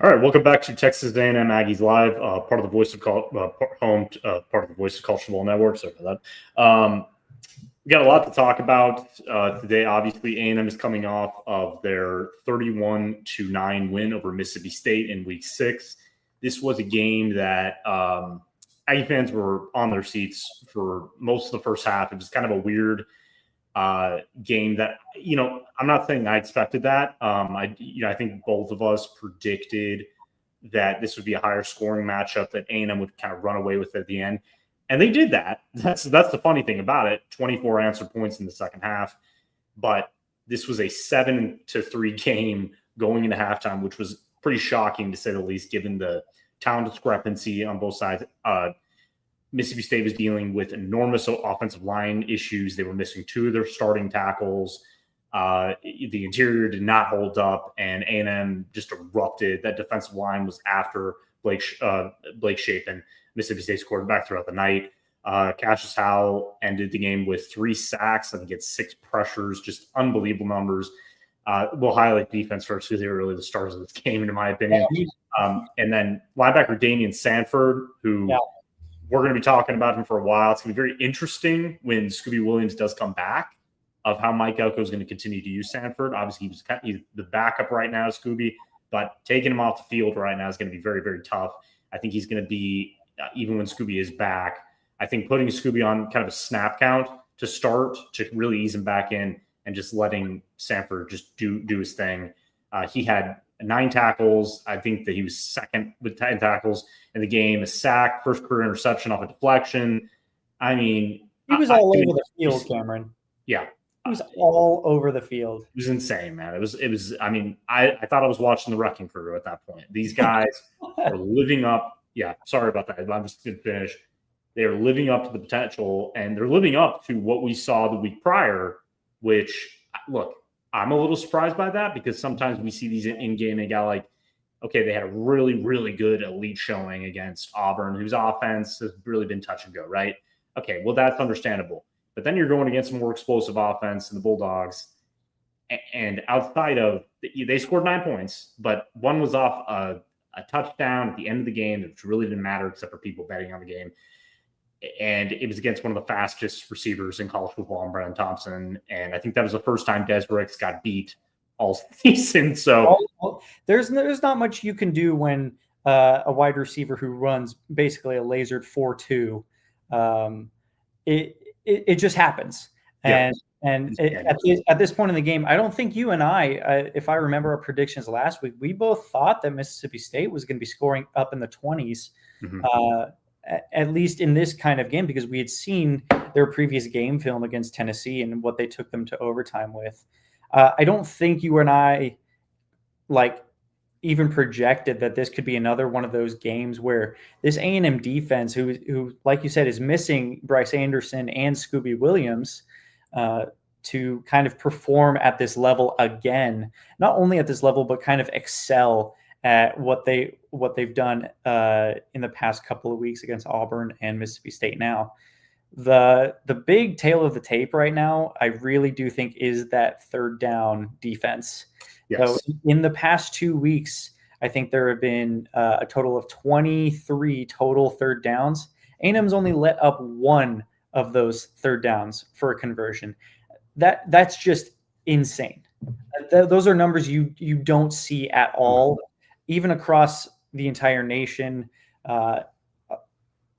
All right, welcome back to Texas A&M Aggies Live, part of the Voice of part of the Voice of College Football Network. Sorry about that. We got a lot to talk about today. Obviously, A&M is coming off of their 31-9 win over Mississippi State in Week 6. This was a game that Aggie fans were on their seats for most of the first half. It was kind of a weird game that, I'm not saying I expected that. I think both of us predicted that this would be a higher scoring matchup, that A&M would kind of run away with it at the end. And they did that. That's the funny thing about it. 24 answer points in the second half. But this was a 7-3 game going into halftime, which was pretty shocking to say the least, given the talent discrepancy on both sides. Mississippi State was dealing with enormous offensive line issues. They were missing 2 of their starting tackles. The interior did not hold up, and A&M just erupted. That defensive line was after Blake Shapen, Mississippi State's quarterback, throughout the night. Cassius Howell ended the game with 3 sacks. I think it's 6 pressures, just unbelievable numbers. We'll highlight defense first because they were really the stars of this game, in my opinion. And then linebacker Damian Sanford, who we're going to be talking about him for a while. It's going to be very interesting when Scooby Williams does come back, of how Mike Elko is going to continue to use Sanford. Obviously, he's the backup right now, Scooby, but taking him off the field right now is going to be very, very tough. I think he's going to be, even when Scooby is back, I think putting Scooby on kind of a snap count to start to really ease him back in and just letting Sanford just do his thing. He had 9 tackles. I think that he was second with 10 tackles in the game, a sack, first career interception off a deflection. I mean, he was all over the field, Cameron. Yeah. He was all over the field. It was insane, man. It was, I mean, I thought I was watching the Wrecking Crew at that point. These guys are living up. Yeah. Sorry about that. I'm just going to finish. They are living up to the potential, and they're living up to what we saw the week prior, which, look, I'm a little surprised by that, because sometimes we see these in-game and got like, okay, they had a really, really good elite showing against Auburn, whose offense has really been touch and go, right? Okay, well, that's understandable. But then you're going against a more explosive offense in the Bulldogs. And outside of, they scored 9 points, but one was off a touchdown at the end of the game, which really didn't matter except for people betting on the game. And it was against one of the fastest receivers in college football, Brennan Thompson. And I think that was the first time Des Bricks got beat all season. So there's not much you can do when a wide receiver who runs basically a lasered 4-2. It just happens. And at this point in the game, I don't think you and I, if I remember our predictions last week, we both thought that Mississippi State was going to be scoring up in the 20s. Mm-hmm. At least in this kind of game, because we had seen their previous game film against Tennessee and what they took them to overtime with. I don't think you and I even projected that this could be another one of those games where this A&M defense, who like you said, is missing Bryce Anderson and Scooby Williams, to kind of perform at this level again, not only at this level, but kind of excel at what they've done in the past couple of weeks against Auburn and Mississippi State. Now, the big tail of the tape right now, I really do think, is that third down defense. Yes. So in the past 2 weeks, I think there have been a total of 23 total third downs. A&M's only let up 1 of those third downs for a conversion. That's just insane. Those are numbers you don't see at all. Even across the entire nation,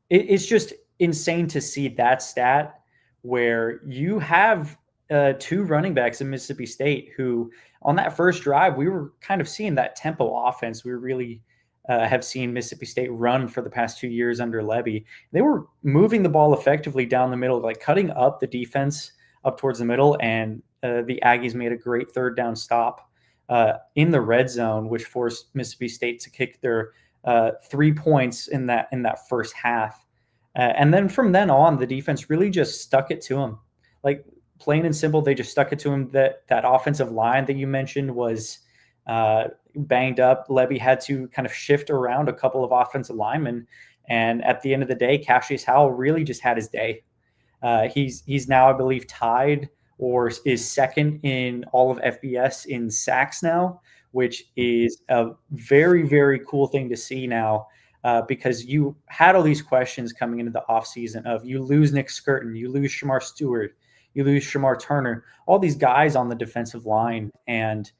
it's just insane to see that stat where you have 2 running backs in Mississippi State who, on that first drive, we were kind of seeing that tempo offense. We really have seen Mississippi State run for the past 2 years under Levy. They were moving the ball effectively down the middle, like cutting up the defense up towards the middle, and the Aggies made a great third down stop in the red zone, which forced Mississippi State to kick their 3 points in that first half. And then from then on, the defense really just stuck it to them. Like, plain and simple, they just stuck it to him. That offensive line that you mentioned was banged up. Levy had to kind of shift around a couple of offensive linemen. And at the end of the day, Cassius Howell really just had his day. He's now, I believe, tied or is second in all of FBS in sacks now, which is a very, very cool thing to see now. Because you had all these questions coming into the offseason of you lose Nick Skirton, you lose Shamar Stewart, you lose Shamar Turner, all these guys on the defensive line. And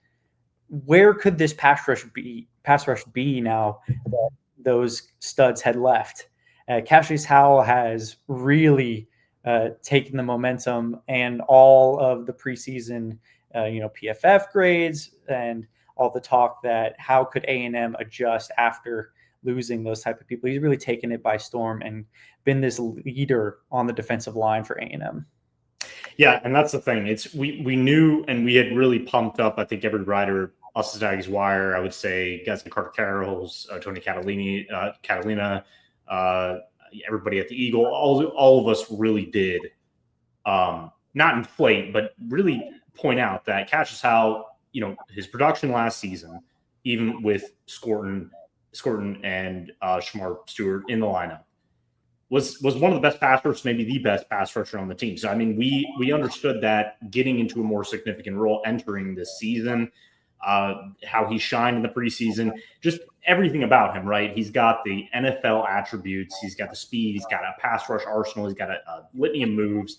where could this pass rush be now that those studs had left? Cassius Howell has really taken the momentum and all of the preseason, PFF grades and all the talk that how could A&M adjust after losing those type of people. He's really taken it by storm and been this leader on the defensive line for A&M. Yeah, and that's the thing. It's we knew, and we had really pumped up, I think, every writer, us at Aggies Wire, I would say, guys like Carter Carrolls, Tony Catalina, everybody at the Eagle, all of us really did not inflate, but really point out that Cassius Howell, his production last season, even with Skirton and Shamar Stewart in the lineup, was one of the best pass rushers, maybe the best pass rusher on the team. So, I mean, we understood that getting into a more significant role entering this season, how he shined in the preseason, just everything about him, right? He's got the NFL attributes. He's got the speed. He's got a pass rush arsenal. He's got a litany of moves.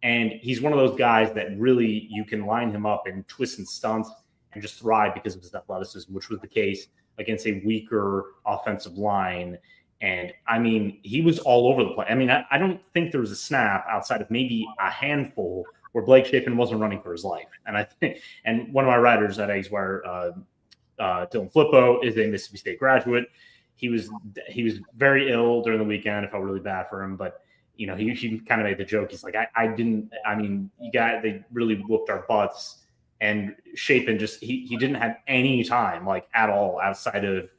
And he's one of those guys that really you can line him up in twists and stunts and just thrive because of his athleticism, which was the case against a weaker offensive line. And, I mean, he was all over the place. I mean, I don't think there was a snap outside of maybe a handful where Blake Shapen wasn't running for his life. And I think, and one of my writers at Aggies Wire, Dylan Flippo, is a Mississippi State graduate. He was very ill during the weekend. I felt really bad for him, but he kind of made the joke. He's like, they really whooped our butts. And Shapen just he didn't have any time, like, at all, outside of,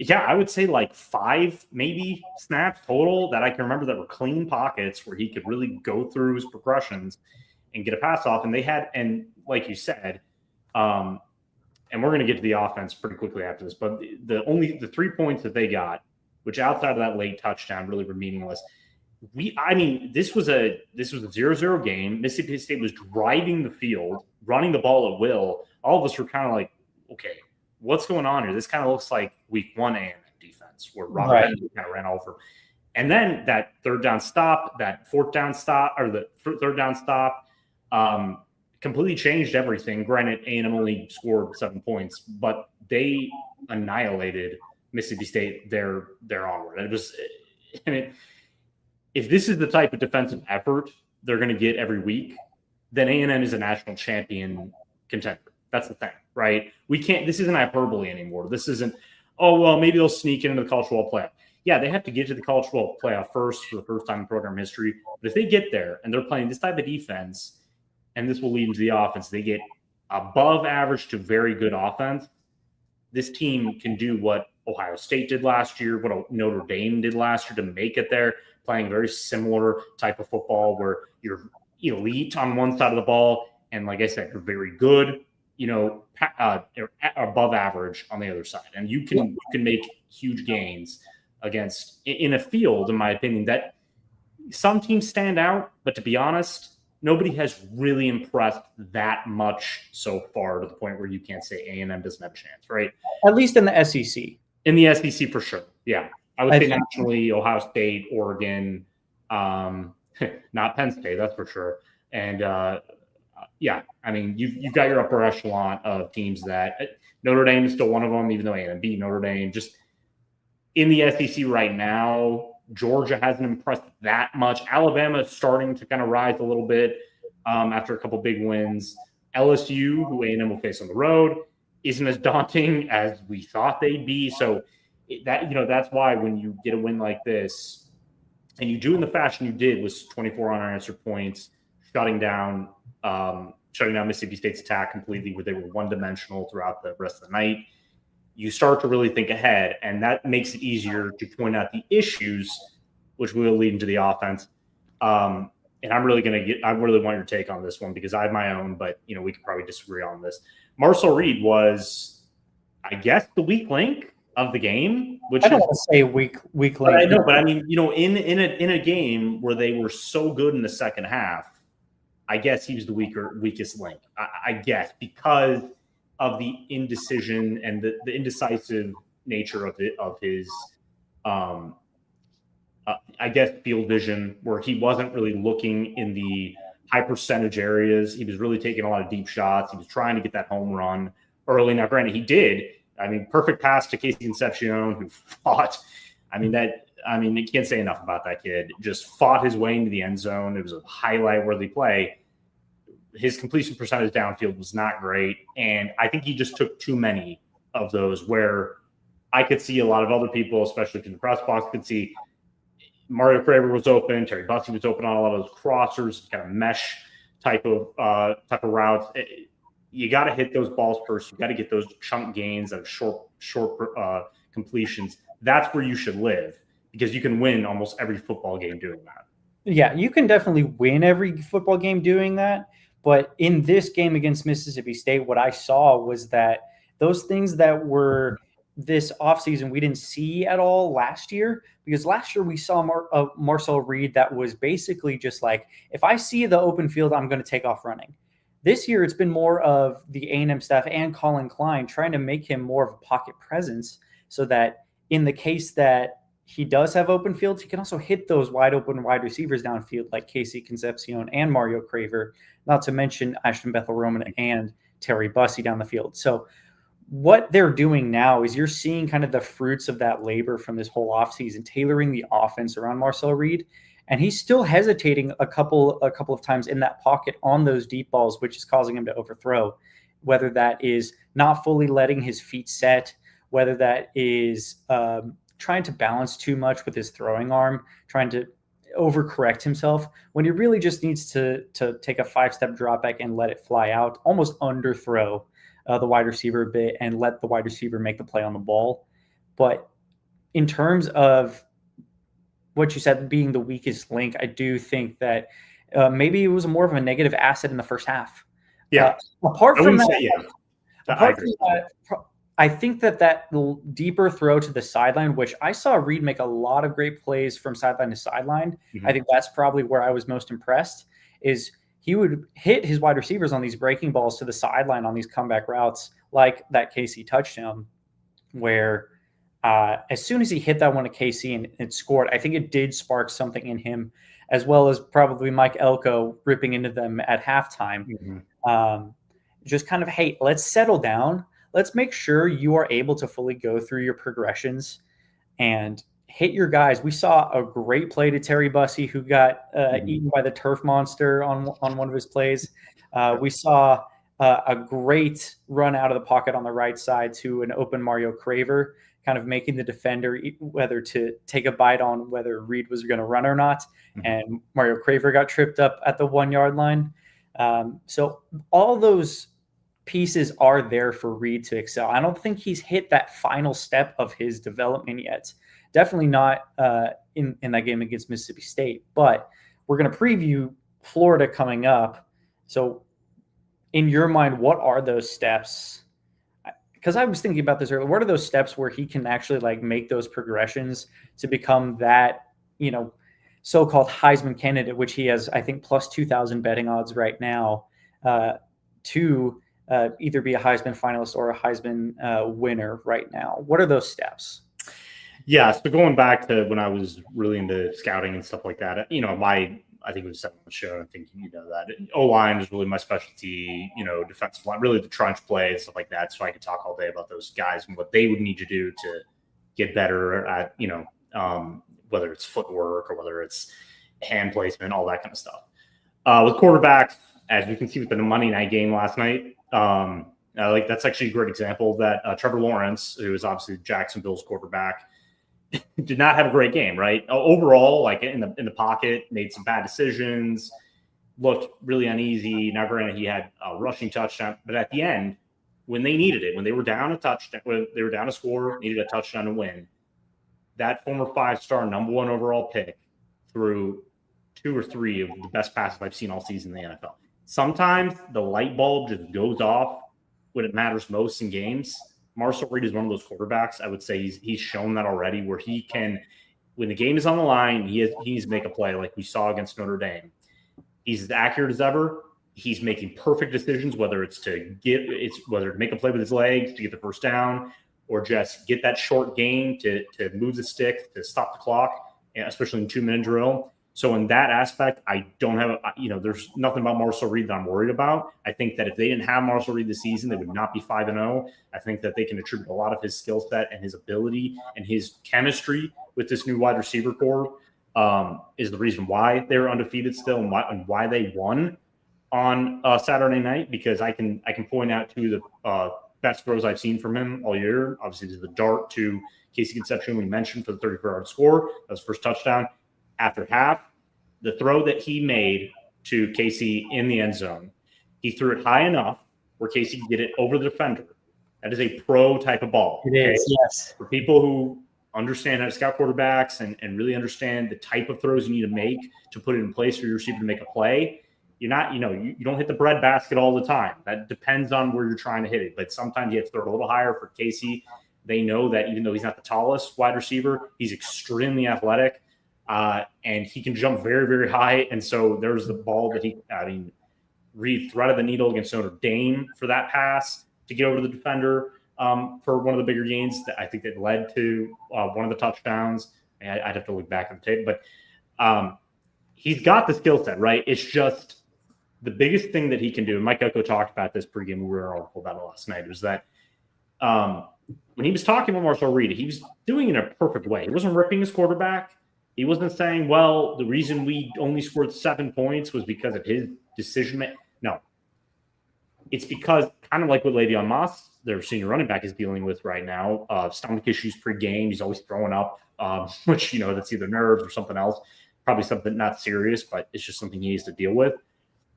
I would say like 5 maybe snaps total that I can remember that were clean pockets where he could really go through his progressions and get a pass off. And they had, and like you said, and we're going to get to the offense pretty quickly after this, but the 3 points that they got, which outside of that late touchdown really were meaningless. This was a 0-0 game. Mississippi State was driving the field, running the ball at will. All of us were kind of like, okay, what's going on here? This kind of looks like week 1 A&M defense where Robert Henry kind of ran over. And then that third down stop, that fourth down stop, or the third down stop, completely changed everything. Granted, A&M only scored 7 points, but they annihilated Mississippi State their onward. It was, if this is the type of defensive effort they're going to get every week, then A&M is a national champion contender. That's the thing, right? This isn't hyperbole anymore. This isn't, maybe they'll sneak into the college football playoff. Yeah, they have to get to the college football playoff first for the first time in program history. But if they get there and they're playing this type of defense, and this will lead into the offense, they get above average to very good offense, this team can do what Ohio State did last year, what Notre Dame did last year to make it there, playing a very similar type of football where you're elite on one side of the ball, and like I said, you're very good, above average on the other side. And you can make huge gains against, in a field, in my opinion, that some teams stand out, but to be honest, nobody has really impressed that much so far to the point where you can't say A&M doesn't have a chance, right? At least in the SEC. In the SEC, for sure. Yeah. I would say nationally, Ohio State, Oregon, not Penn State, that's for sure. And, you've got your upper echelon of teams that Notre Dame is still one of them, even though A&M beat Notre Dame. Just in the SEC right now, Georgia hasn't impressed that much. Alabama is starting to kind of rise a little bit after a couple big wins. LSU, who A&M will face on the road, isn't as daunting as we thought they'd be. So that's why when you get a win like this, and you do in the fashion you did, was 24 unanswered points, shutting down Mississippi State's attack completely, where they were one-dimensional throughout the rest of the night. You start to really think ahead, and that makes it easier to point out the issues, which will lead into the offense. And I really want your take on this one because I have my own, but we could probably disagree on this. Marcel Reed was, I guess, the weak link of the game, which I don't want to say weak link. But I know, but I mean, in a game where they were so good in the second half, I guess he was the weakest link. I guess because of the indecision and the indecisive nature of his I guess field vision, where he wasn't really looking in the high percentage areas. He was really taking a lot of deep shots. He was trying to get that home run early. Now, granted, he did. I mean, perfect pass to Casey Concepcion, who fought. You can't say enough about that kid. Just fought his way into the end zone. It was a highlight-worthy play. His completion percentage downfield was not great, and I think he just took too many of those where I could see a lot of other people, especially in the press box, could see Mario Craver was open, Terry Bussey was open on a lot of those crossers, kind of mesh type of routes. You got to hit those balls first. You got to get those chunk gains of short completions. That's where you should live, because you can win almost every football game doing that. Yeah, you can definitely win every football game doing that. But in this game against Mississippi State, what I saw was that those things that were this offseason we didn't see at all last year, because last year we saw Marcel Reed that was basically just like, if I see the open field, I'm going to take off running. This year it's been more of the A&M staff and Colin Klein trying to make him more of a pocket presence, so that in the case that he does have open fields, he can also hit those wide open wide receivers downfield like Casey Concepcion and Mario Craver, not to mention Ashton Bethel-Roman and Terry Bussey down the field. So what they're doing now is you're seeing kind of the fruits of that labor from this whole offseason, tailoring the offense around Marcel Reed. And he's still hesitating a couple of times in that pocket on those deep balls, which is causing him to overthrow, whether that is not fully letting his feet set, whether that is trying to balance too much with his throwing arm, trying to overcorrect himself, when he really just needs to take a 5-step drop back and let it fly out, almost underthrow the wide receiver a bit and let the wide receiver make the play on the ball. But in terms of what you said being the weakest link, I do think that maybe it was more of a negative asset in the first half. Yeah. Apart from that, I think that deeper throw to the sideline, which I saw Reed make a lot of great plays from sideline to sideline. Mm-hmm. I think that's probably where I was most impressed, is he would hit his wide receivers on these breaking balls to the sideline on these comeback routes, like that KC touchdown, where as soon as he hit that one to KC and it scored, I think it did spark something in him, as well as probably Mike Elko ripping into them at halftime. Mm-hmm. Just kind of, hey, let's settle down. Let's make sure you are able to fully go through your progressions and hit your guys. We saw a great play to Terry Bussey, who got eaten by the turf monster on one of his plays. We saw a great run out of the pocket on the right side to an open Mario Craver, kind of making the defender whether to take a bite on whether Reed was going to run or not. Mm-hmm. And Mario Craver got tripped up at the 1-yard line. So all those pieces are there for Reed to excel. I don't think he's hit that final step of his development yet. Definitely not in that game against Mississippi State. But we're going to preview Florida coming up. So in your mind, what are those steps? Because I was thinking about this earlier. What are those steps where he can actually like make those progressions to become that, so-called Heisman candidate, which he has, I think, plus 2,000 betting odds right now, to either be a Heisman finalist or a Heisman winner right now. What are those steps? Yeah, so going back to when I was really into scouting and stuff like that, I think it was on the show. I think you know that O-line is really my specialty. Defensive line, really the trench play and stuff like that. So I could talk all day about those guys and what they would need to do to get better at, whether it's footwork or whether it's hand placement, all that kind of stuff. With quarterbacks, as we can see with the Monday night game last night, that's actually a great example that Trevor Lawrence, who is obviously Jacksonville's quarterback, did not have a great game, right? Overall, like in the pocket, made some bad decisions, looked really uneasy. Now, granted, he had a rushing touchdown, but at the end, when they needed it, when they were down a touchdown, when they were down a score, needed a touchdown to win, that former 5-star number 1 overall pick threw 2 or 3 of the best passes I've seen all season in the NFL. Sometimes the light bulb just goes off when it matters most in games. Marcel Reed is one of those quarterbacks. I would say he's shown that already, where he can, when the game is on the line, he needs to make a play like we saw against Notre Dame. He's as accurate as ever, He's making perfect decisions, whether it's to make a play with his legs to get the first down, or just get that short gain to move the stick to stop the clock, especially in 2-minute drill. So in that aspect, I don't have, there's nothing about Marcel Reed that I'm worried about. I think that if they didn't have Marcel Reed this season, they would not be 5-0. I think that they can attribute a lot of his skill set and his ability and his chemistry with this new wide receiver core is the reason why they're undefeated still and why they won on Saturday night, because I can point out to the best throws I've seen from him all year. Obviously, there's the dart to Casey Concepcion we mentioned for the 34-yard score. That was first touchdown. After half, the throw that he made to Casey in the end zone, he threw it high enough where Casey could get it over the defender. That is a pro type of ball. It is, yes. For people who understand how to scout quarterbacks and really understand the type of throws you need to make to put it in place for your receiver to make a play, you're not, you don't hit the bread basket all the time. That depends on where you're trying to hit it. But sometimes you have to throw it a little higher. For Casey, they know that even though he's not the tallest wide receiver, he's extremely athletic. And he can jump very, very high. And so there's the ball that Reed threaded the needle against Notre Dame for that pass to get over the defender for one of the bigger gains that I think that led to one of the touchdowns. I'd have to look back at the tape, but he's got the skill set, right? It's just the biggest thing that he can do. And Mike Echo talked about this pregame. We were all about it last night. Was that when he was talking with Marcel Reed, he was doing it in a perfect way. He wasn't ripping his quarterback. He wasn't saying, well, the reason we only scored 7 points was because of his decision making. No. It's because, kind of like what Le'Veon Moss, their senior running back, is dealing with right now, stomach issues pre-game. He's always throwing up, which, that's either nerves or something else. Probably something not serious, but it's just something he needs to deal with.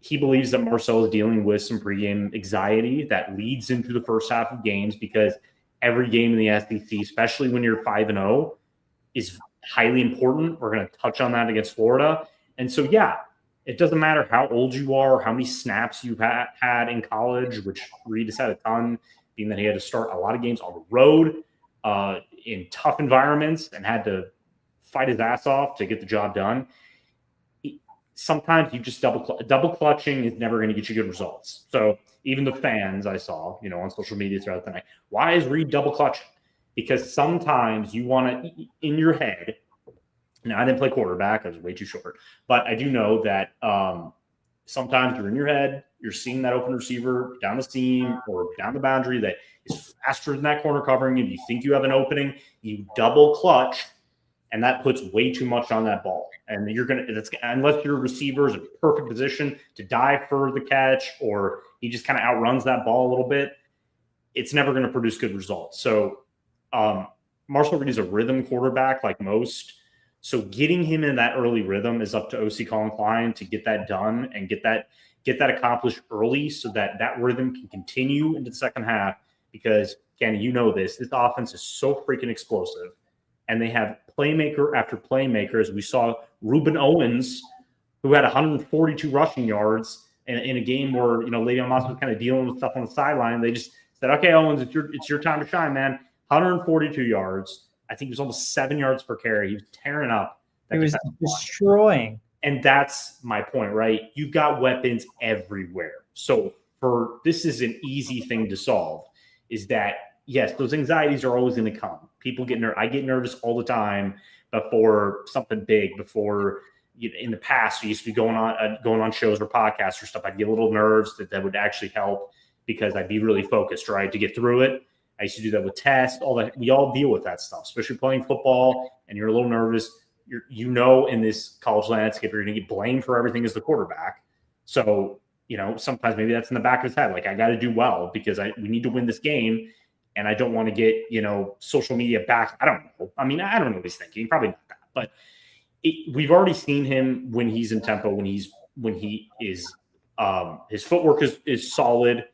He believes that Marcel is dealing with some pregame anxiety that leads into the first half of games, because every game in the SEC, especially when you're 5-0, is highly important. We're going to touch on that against Florida. And so, yeah, it doesn't matter how old you are, how many snaps you've had in college, which Reed has had a ton, being that he had to start a lot of games on the road in tough environments and had to fight his ass off to get the job done. Sometimes you just double clutching is never going to get you good results. So even the fans I saw, on social media throughout the night, why is Reed double clutching? Because sometimes you want to, in your head, now I didn't play quarterback, I was way too short, but I do know that sometimes you're in your head, you're seeing that open receiver down the seam or down the boundary that is faster than that corner covering you. You think you have an opening, you double clutch, and that puts way too much on that ball. And unless your receiver is in perfect position to dive for the catch, or he just kind of outruns that ball a little bit, it's never going to produce good results. So Marcel Reed is a rhythm quarterback like most. So getting him in that early rhythm is up to OC Colin Klein to get that done and get that accomplished early, so that rhythm can continue into the second half. Because, Kenny, this offense is so freaking explosive. And they have playmaker after playmaker, as we saw Reuben Owens, who had 142 rushing yards in a game where, Le'Veon Moss was kind of dealing with stuff on the sideline. They just said, okay, Owens, it's your time to shine, man. 142 yards. I think it was almost 7 yards per carry. He was tearing up. He was destroying. And that's my point, right? You've got weapons everywhere. So this is an easy thing to solve, is that, yes, those anxieties are always going to come. People get nervous. I get nervous all the time before something big. Before, in the past, we used to be going on shows or podcasts or stuff. I'd get a little nerves that would actually help, because I'd be really focused, right, to get through it. I used to do that with tests, all that. We all deal with that stuff, especially playing football, and you're a little nervous. In this college landscape, you're going to get blamed for everything as the quarterback. So, sometimes maybe that's in the back of his head. Like, I got to do well because we need to win this game, and I don't want to get, social media back. I don't know. I mean, I don't know what he's thinking. Probably not that. But we've already seen him when he's in tempo, when he is his footwork is solid.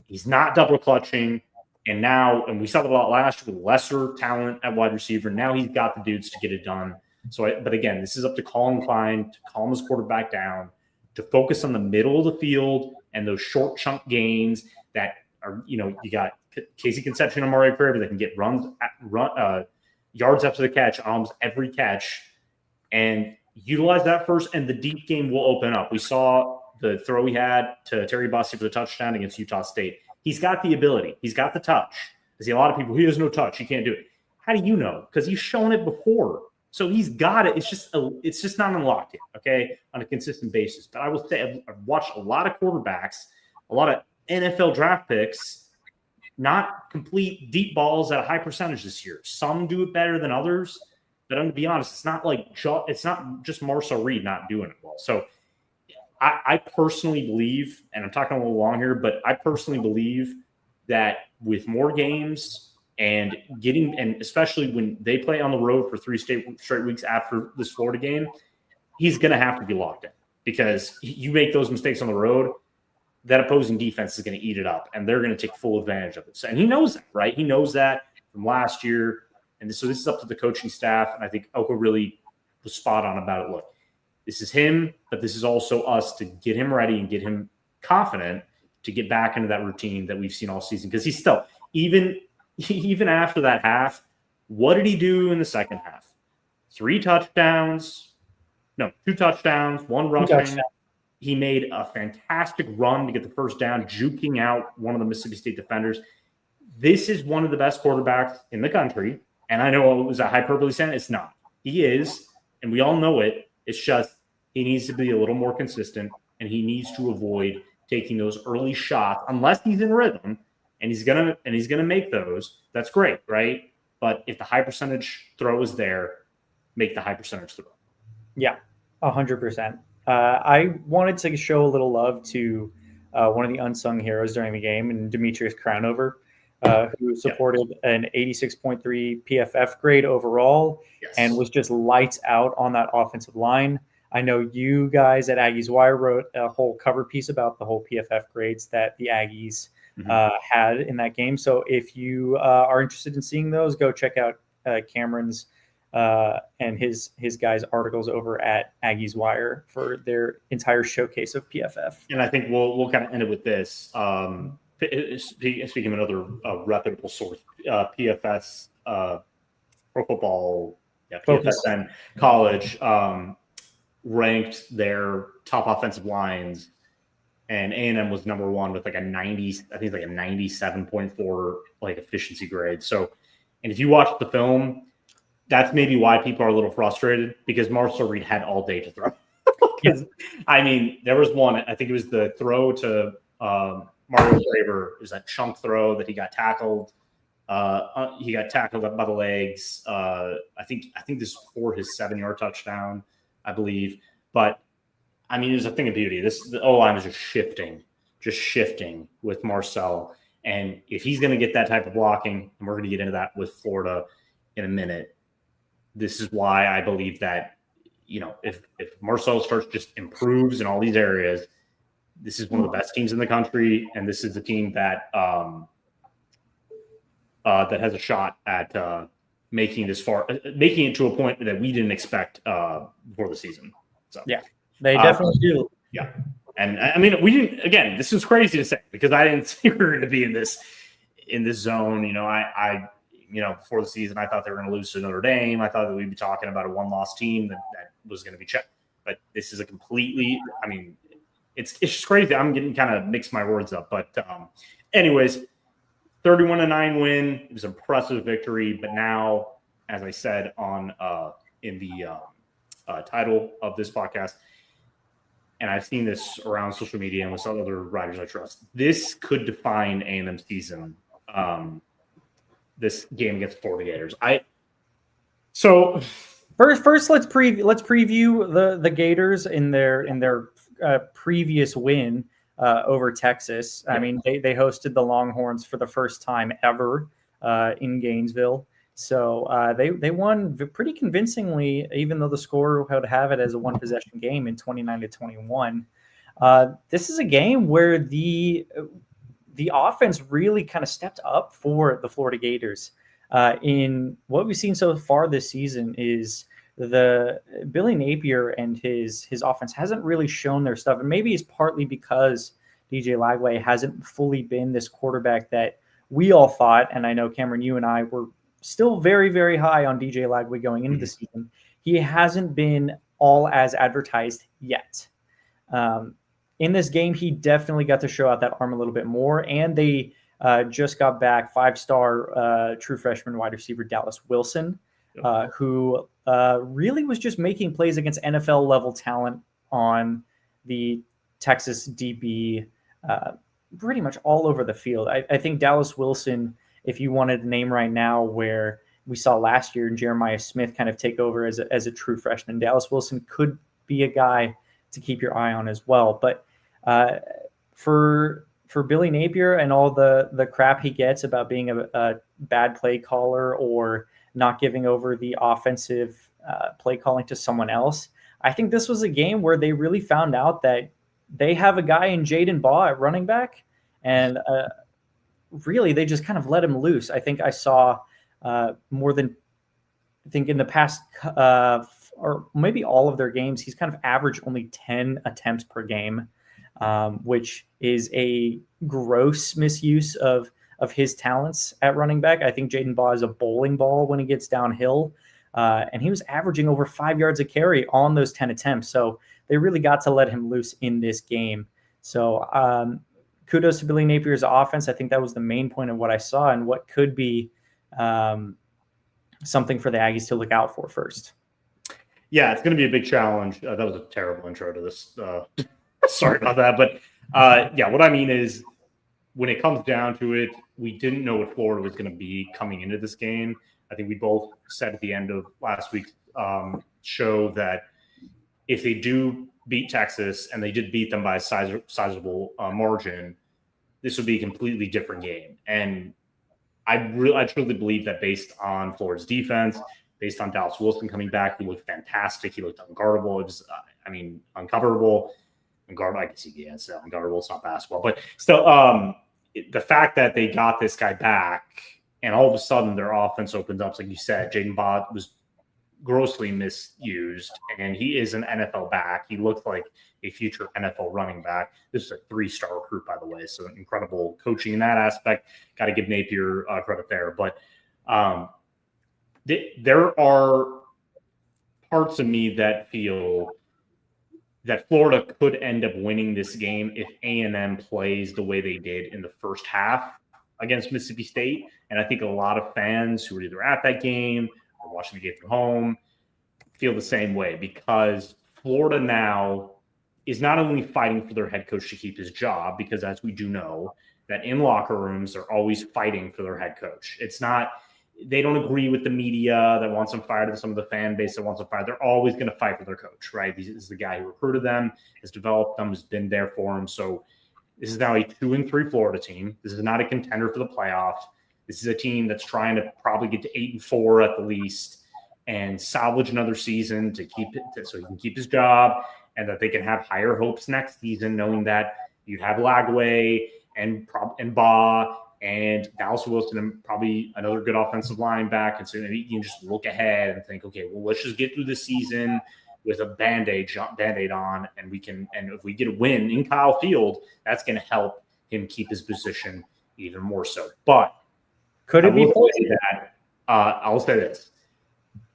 He's not double clutching. And we saw that a lot last year with lesser talent at wide receiver. Now he's got the dudes to get it done. But again, this is up to Colin Klein to calm his quarterback down, to focus on the middle of the field and those short chunk gains that are, you got Casey Concepcion and Mario Craver that can get yards after the catch, almost every catch, and utilize that first, and the deep game will open up. We saw the throw he had to Terry Bussey for the touchdown against Utah State. He's got the ability. He's got the touch. I see a lot of people, he has no touch. He can't do it. How do you know? Because he's shown it before. So he's got it. It's just not unlocked yet, okay, on a consistent basis. But I will say I've watched a lot of quarterbacks, a lot of NFL draft picks, not complete deep balls at a high percentage this year. Some do it better than others. But I'm going to be honest, it's not just Marcel Reed not doing it well. So I personally believe, and I'm talking a little long here, but I personally believe that with more games and especially when they play on the road for 3 straight weeks after this Florida game, he's going to have to be locked in because you make those mistakes on the road, that opposing defense is going to eat it up, and they're going to take full advantage of it. So, and he knows that, right? He knows that from last year. And so this is up to the coaching staff, and I think Oko really was spot on about it. Look, this is him, but this is also us to get him ready and get him confident to get back into that routine that we've seen all season. Because he's still, even after that half, what did he do in the second half? 2 touchdowns, 1 rushing. He made a fantastic run to get the first down, juking out one of the Mississippi State defenders. This is one of the best quarterbacks in the country. And I know it was a hyperbole saying it's not. He is, and we all know it. It's just he needs to be a little more consistent, and he needs to avoid taking those early shots unless he's in rhythm, and he's gonna make those. That's great, right? But if the high percentage throw is there, make the high percentage throw. Yeah, 100%. I wanted to show a little love to one of the unsung heroes during the game, and Demetrius Crownover. Who supported an 86.3 PFF grade overall and was just lights out on that offensive line. I know you guys at Aggies Wire wrote a whole cover piece about the whole PFF grades that the Aggies had in that game. So if you are interested in seeing those, go check out Cameron's and his guys' articles over at Aggies Wire for their entire showcase of PFF. And I think we'll kind of end it with this. Speaking of another reputable source, PFS, Pro Football, PFSN College ranked their top offensive lines, and A&M was number 1 with like a 90, I think like a 97.4 like efficiency grade. So, and if you watch the film, that's maybe why people are a little frustrated because Marcel Reed had all day to throw. I mean, there was one, I think it was the throw to Mario Craver. It was that chunk throw that he got tackled. He got tackled up by the legs. I think this was for his 7-yard touchdown, I believe. But I mean, it was a thing of beauty. The O-line is just shifting with Marcel. And if he's going to get that type of blocking, and we're going to get into that with Florida in a minute, this is why I believe that, if Marcel starts just improves in all these areas, this is one of the best teams in the country, and this is a team that that has a shot at making it to a point that we didn't expect before the season. So yeah, they definitely do. Yeah, and I mean, we didn't. Again, this is crazy to say because I didn't think we were going to be in this zone. I before the season, I thought they were going to lose to Notre Dame. I thought that we'd be talking about a 1-loss team that was going to be checked. But this is a completely. I mean, it's just crazy. I'm getting kind of mixed my words up. But anyways, 31-9 win. It was an impressive victory. But now, as I said in the title of this podcast, and I've seen this around social media and with some other writers I trust, this could define A&M's season. This game against Florida Gators. First, let's preview the Gators in their previous win over Texas. I mean, they hosted the Longhorns for the first time ever in Gainesville. So they won pretty convincingly, even though the score would have it as a 1-possession game in 29-21. This is a game where the offense really kind of stepped up for the Florida Gators. In what we've seen so far this season is the Billy Napier and his offense hasn't really shown their stuff. And maybe it's partly because DJ Lagway hasn't fully been this quarterback that we all thought. And I know, Cameron, you and I were still very, very high on DJ Lagway going into the season. He hasn't been all as advertised yet. in this game, he definitely got to show out that arm a little bit more. And they just got back 5-star true freshman wide receiver Dallas Wilson, who really was just making plays against NFL level talent on the Texas DB pretty much all over the field. I think Dallas Wilson, if you wanted a name right now where we saw last year Jeremiah Smith kind of take over as a true freshman, Dallas Wilson could be a guy to keep your eye on as well. But for Billy Napier and all the crap he gets about being a bad play caller or not giving over the offensive play calling to someone else, I think this was a game where they really found out that they have a guy in Jaden Baugh at running back, and really they just kind of let him loose. I think I saw more than I think in the past or maybe all of their games, he's kind of averaged only 10 attempts per game, which is a gross misuse of his talents at running back. I think Jaden Baugh is a bowling ball when he gets downhill, and he was averaging over 5 yards a carry on those 10 attempts. So they really got to let him loose in this game. So kudos to Billy Napier's offense. I think that was the main point of what I saw and what could be something for the Aggies to look out for first. Yeah, it's going to be a big challenge. That was a terrible intro to this. Sorry about that. But yeah, what I mean is when it comes down to it, we didn't know what Florida was going to be coming into this game. I think we both said at the end of last week's show that if they do beat Texas, and they did beat them by a sizable margin, this would be a completely different game. And I truly believe that based on Florida's defense, based on Dallas Wilson coming back, he looked fantastic. He looked unguardable. It was, uncoverable. I guess he can say unguardable. It's not basketball, but still, the fact that they got this guy back, and all of a sudden their offense opens up, like you said, Jaden Baugh was grossly misused, and he is an NFL back. He looked like a future NFL running back. This is a 3-star recruit, by the way, so incredible coaching in that aspect. Got to give Napier credit there. But there are parts of me that feel that Florida could end up winning this game if A&M plays the way they did in the first half against Mississippi State. And I think a lot of fans who were either at that game or watching the game from home feel the same way, because Florida now is not only fighting for their head coach to keep his job, because as we do know, that in locker rooms, they're always fighting for their head coach. It's not, they don't agree with the media that wants them fired, and some of the fan base that wants them fired. They're always going to fight for their coach, right? This is the guy who recruited them, has developed them, has been there for them. So this is now a 2-3 Florida team. This is not a contender for the playoffs. This is a team that's trying to probably get to 8-4 at the least and salvage another season to keep it so he can keep his job, and that they can have higher hopes next season, knowing that you have Lagway and Baugh and Dallas Wilson and probably another good offensive line back. And so maybe you can just look ahead and think, okay, well, let's just get through the season with a Band-Aid on, and if we get a win in Kyle Field, that's going to help him keep his position even more so. But could it be that? I'll say this,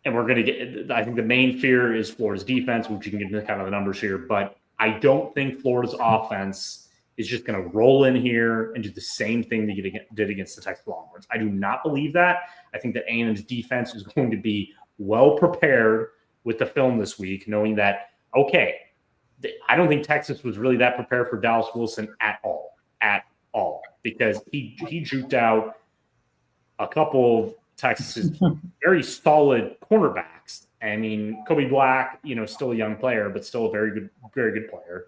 and we're going to get, I think the main fear is Florida's defense, which you can get into kind of the numbers here, but I don't think Florida's offense is just going to roll in here and do the same thing they did against the Texas Longhorns. I do not believe that. I think that A&M's defense is going to be well prepared with the film this week, knowing that, okay, I don't think Texas was really that prepared for Dallas Wilson at all, because he juked out a couple of Texas's very solid cornerbacks. I mean, Kobe Black, still a young player, but still a very good player.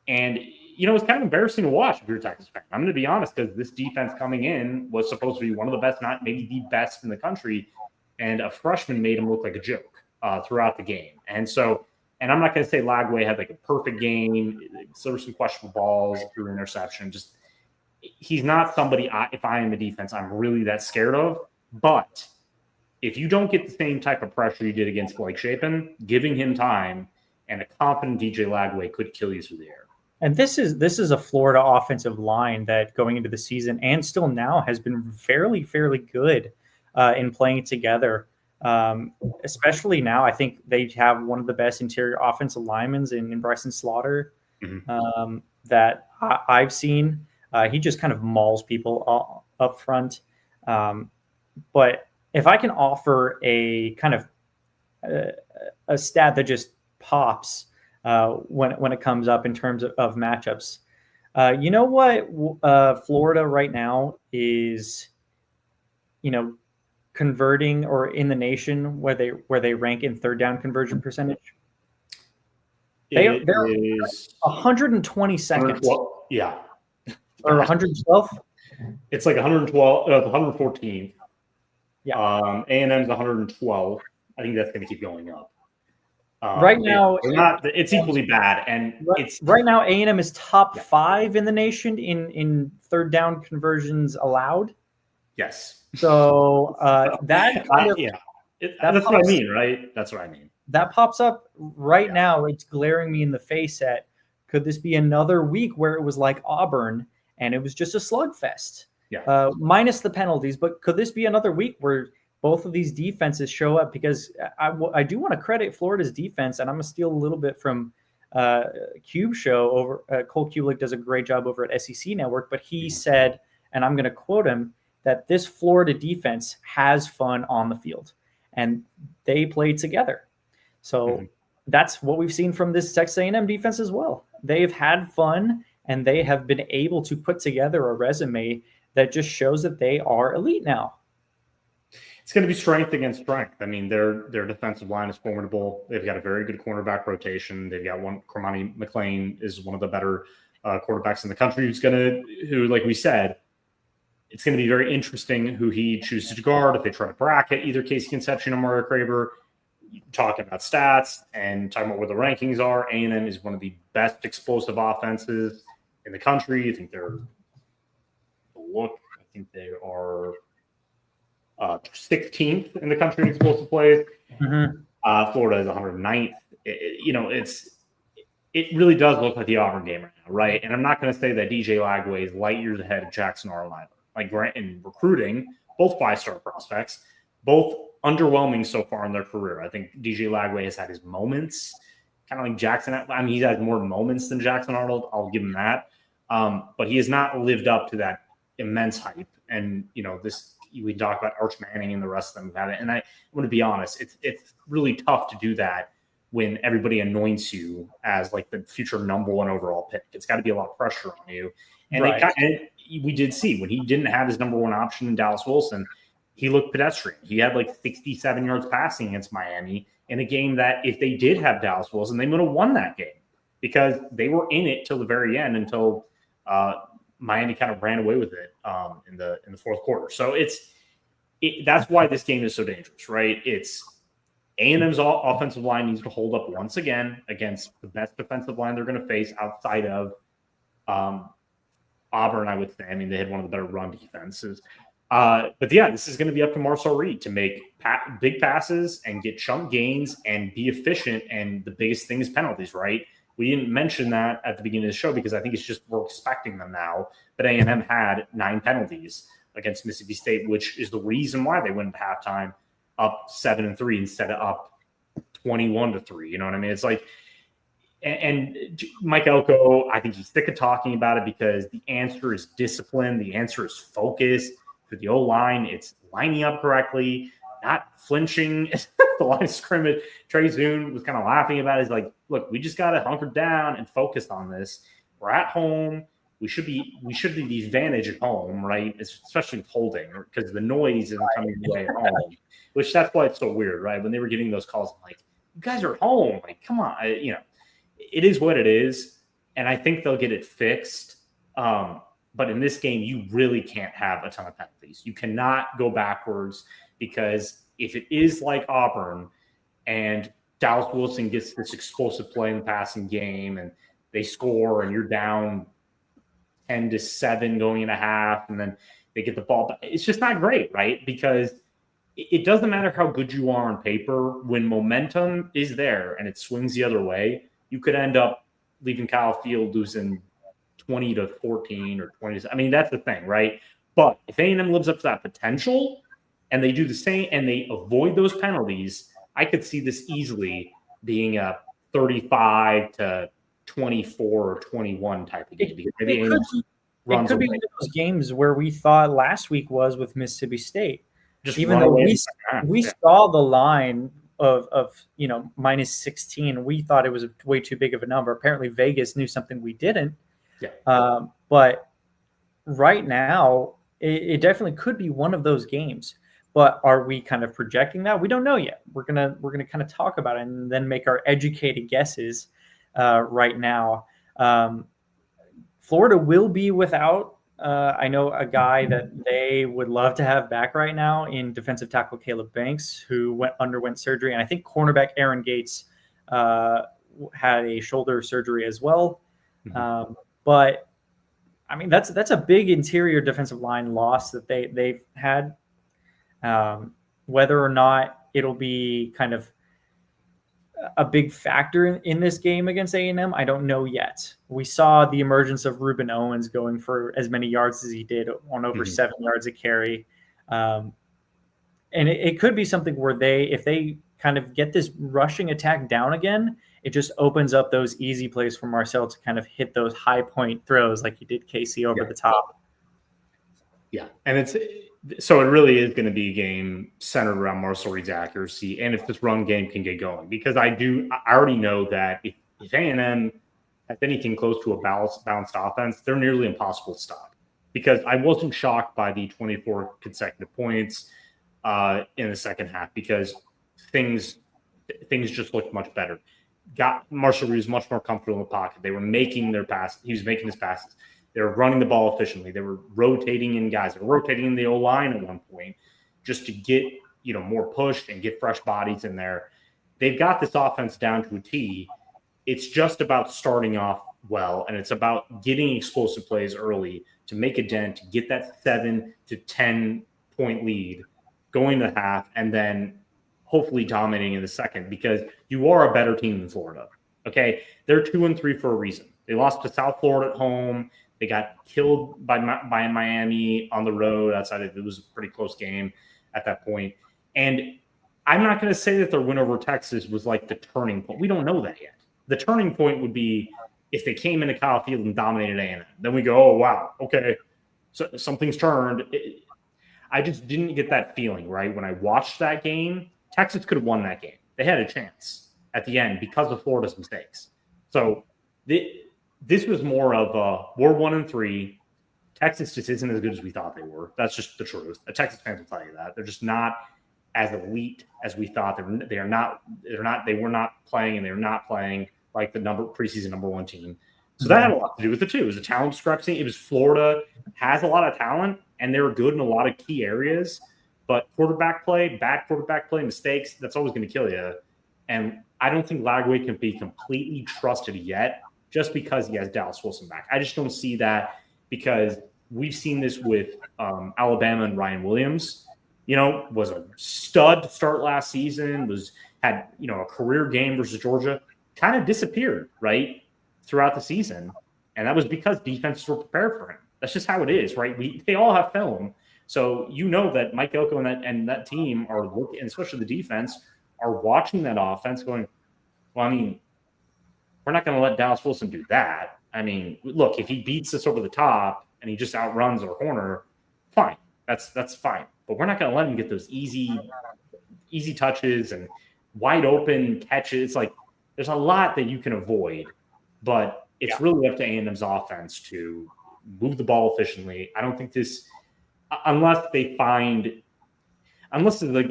And it's kind of embarrassing to watch if you're a Texas fan. I'm going to be honest, because this defense coming in was supposed to be one of the best, not maybe the best in the country, and a freshman made him look like a joke throughout the game. And I'm not going to say Lagway had like a perfect game. So there were some questionable balls through an interception. Just he's not somebody, if I am the defense, I'm really that scared of. But if you don't get the same type of pressure you did against Blake Shapen, giving him time and a confident DJ Lagway could kill you through the air. And this is a Florida offensive line that going into the season and still now has been fairly good in playing together. Especially now, I think they have one of the best interior offensive linemen in Bryson Slaughter. that I've seen. He just kind of mauls people up front. But if I can offer a kind of a stat that just pops when it comes up in terms of matchups, you know what? Florida right now is, converting, or in the nation where they rank in third down conversion percentage. They're is 122nd. Yeah. Or 112th. It's like 112, 114th. Yeah. A&M's 112. I think that's going to keep going up. Right now, it's equally bad, and right now A&M is top 5 in the nation in third down conversions allowed. Yes. So that kind of that's what I mean, right? That's what I mean. That pops up right now. It's glaring me in the face at, could this be another week where it was like Auburn and it was just a slugfest? Yeah. Minus the penalties, but could this be another week where both of these defenses show up? Because I do want to credit Florida's defense, and I'm going to steal a little bit from Cube Show. Cole Kubelik does a great job over at SEC Network, but he said, and I'm going to quote him, that this Florida defense has fun on the field, and they play together. So that's what we've seen from this Texas A&M defense as well. They've had fun, and they have been able to put together a resume that just shows that they are elite now. It's going to be strength against strength. I mean, their defensive line is formidable. They've got a very good cornerback rotation. They've got Cormani McLean is one of the better quarterbacks in the country who, like we said, it's going to be very interesting who he chooses to guard if they try to bracket either Casey Concepcion or Mario Craver. Talking about stats and talking about where the rankings are, A&M is one of the best explosive offenses in the country. I think they are 16th in the country in explosive plays. Florida is 109th. It really does look like the Auburn game right now, right? And I'm not going to say that DJ Lagway is light years ahead of Jackson Arlen either. Like in recruiting, both 5-star prospects, both underwhelming so far in their career. I think DJ Lagway has had his moments, kind of like Jackson. I mean, he's had more moments than Jackson Arnold. I'll give him that. But he has not lived up to that immense hype. And, we talk about Arch Manning and the rest of them have it. And I want to be honest, it's really tough to do that when everybody anoints you as like the future number 1 overall pick. It's got to be a lot of pressure on you. And we did see when he didn't have his number 1 option in Dallas Wilson, he looked pedestrian. He had like 67 yards passing against Miami in a game that if they did have Dallas Wilson, they would have won that game because they were in it till the very end until Miami kind of ran away with it in the fourth quarter. So that's why this game is so dangerous, right? It's A&M's offensive line needs to hold up once again against the best defensive line they're going to face outside of Auburn, I would say. I mean, they had one of the better run defenses. But yeah, this is going to be up to Marcel Reed to make big passes and get chunk gains and be efficient. And the biggest thing is penalties, right? We didn't mention that at the beginning of the show because I think it's just we're expecting them now. But A&M had 9 penalties against Mississippi State, which is the reason why they went at halftime up 7-3 instead of up 21-3. You know what I mean? It's like, and Mike Elko, I think he's sick of talking about it because the answer is discipline. The answer is focus. For the O-line, it's lining up correctly, not flinching at the line of scrimmage. Trey Zune was kind of laughing about it. He's like, look, we just got to hunker down and focus on this. We're at home. We should be the advantage at home, right? Especially with holding, because the noise isn't coming away at home, which that's why it's so weird, right? When they were getting those calls, I'm like, you guys are at home. Like, come on. It is what it is. And I think they'll get it fixed. But in this game, you really can't have a ton of penalties. You cannot go backwards because if it is like Auburn and Dallas Wilson gets this explosive play in the passing game and they score and you're down 10-7 going into half and then they get the ball back, it's just not great, right? Because it doesn't matter how good you are on paper. When momentum is there and it swings the other way, you could end up leaving Kyle Field losing 20-14 or 20. I mean, that's the thing, right? But if A&M lives up to that potential and they do the same and they avoid those penalties, I could see this easily being a 35-20 24 or 21 type of game. Because maybe It could runs be away. one of those games where we thought last week was with Mississippi State. Just Even run though away. we saw the line of minus 16, we thought it was way too big of a number. Apparently, Vegas knew something we didn't. Yeah. But right now, it definitely could be one of those games. But are we kind of projecting that? We don't know yet. We're gonna kind of talk about it and then make our educated guesses right now. Florida will be without. I know a guy that they would love to have back right now in defensive tackle Caleb Banks, who underwent surgery, and I think cornerback Aaron Gates had a shoulder surgery as well. Mm-hmm. But I mean, that's a big interior defensive line loss that they've had. Whether or not it'll be kind of a big factor in this game against A&M, I don't know yet. We saw the emergence of Reuben Owens going for as many yards as he did on over 7 yards a carry. And it could be something where if they kind of get this rushing attack down again, it just opens up those easy plays for Marcel to kind of hit those high point throws like he did Casey over the top. Yeah. And so it really is going to be a game centered around Marcel Reed's accuracy and if this run game can get going. Because I already know that if A&M has anything close to a balanced offense, they're nearly impossible to stop. Because I wasn't shocked by the 24 consecutive points in the second half because things just looked much better. Marcel Reed was much more comfortable in the pocket. They were making their passes. He was making his passes. They were running the ball efficiently. They were rotating in guys. They were rotating in the O-line at one point just to get, more pushed and get fresh bodies in there. They've got this offense down to a T. It's just about starting off well, and it's about getting explosive plays early to make a dent, to get that 7 to 10 point lead going to half, and then hopefully dominating in the second because you are a better team than Florida. Okay? They're 2-3 for a reason. They lost to South Florida at home. They got killed by Miami on the road outside of it was a pretty close game at that point. And I'm not going to say that their win over Texas was like the turning point. We don't know that yet. The turning point would be if they came into Kyle Field and dominated A&M. Then we go, oh, wow, okay, so something's turned. I just didn't get that feeling, right? When I watched that game, Texas could have won that game. They had a chance at the end because of Florida's mistakes. So this was more of we're 1-3. Texas just isn't as good as we thought they were. That's just the truth. The Texas fans will tell you that. They're just not as elite as we thought. They were not playing, and they're not playing like the preseason number one team. So that had a lot to do with it too. It was a talent discrepancy. It was Florida has a lot of talent, and they were good in a lot of key areas. But bad quarterback play, mistakes, that's always going to kill you. And I don't think Lagway can be completely trusted yet just because he has Dallas Wilson back. I just don't see that because we've seen this with Alabama and Ryan Williams. Was a stud to start last season, had a career game versus Georgia, kind of disappeared, right, throughout the season. And that was because defenses were prepared for him. That's just how it is, right? They all have film. So that Mike Elko and that team are looking, and especially the defense, are watching that offense going, well, I mean, we're not going to let Dallas Wilson do that. I mean, look, if he beats us over the top and he just outruns our corner, fine. That's fine. But we're not going to let him get those easy touches and wide open catches. It's like there's a lot that you can avoid, but it's really up to A&M's offense to move the ball efficiently. I don't think this – unless it's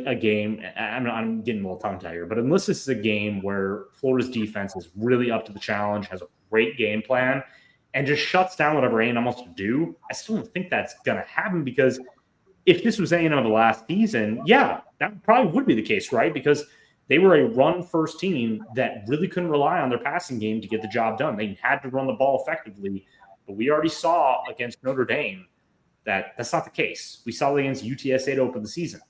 a game – I'm getting a little tongue-tied here, but unless this is a game where Florida's defense is really up to the challenge, has a great game plan, and just shuts down whatever A&M wants to do, I still don't think that's going to happen because if this was A&M of the last season, that probably would be the case, right? Because they were a run-first team that really couldn't rely on their passing game to get the job done. They had to run the ball effectively, but we already saw against Notre Dame that that's not the case. We saw it against UTSA to open the season.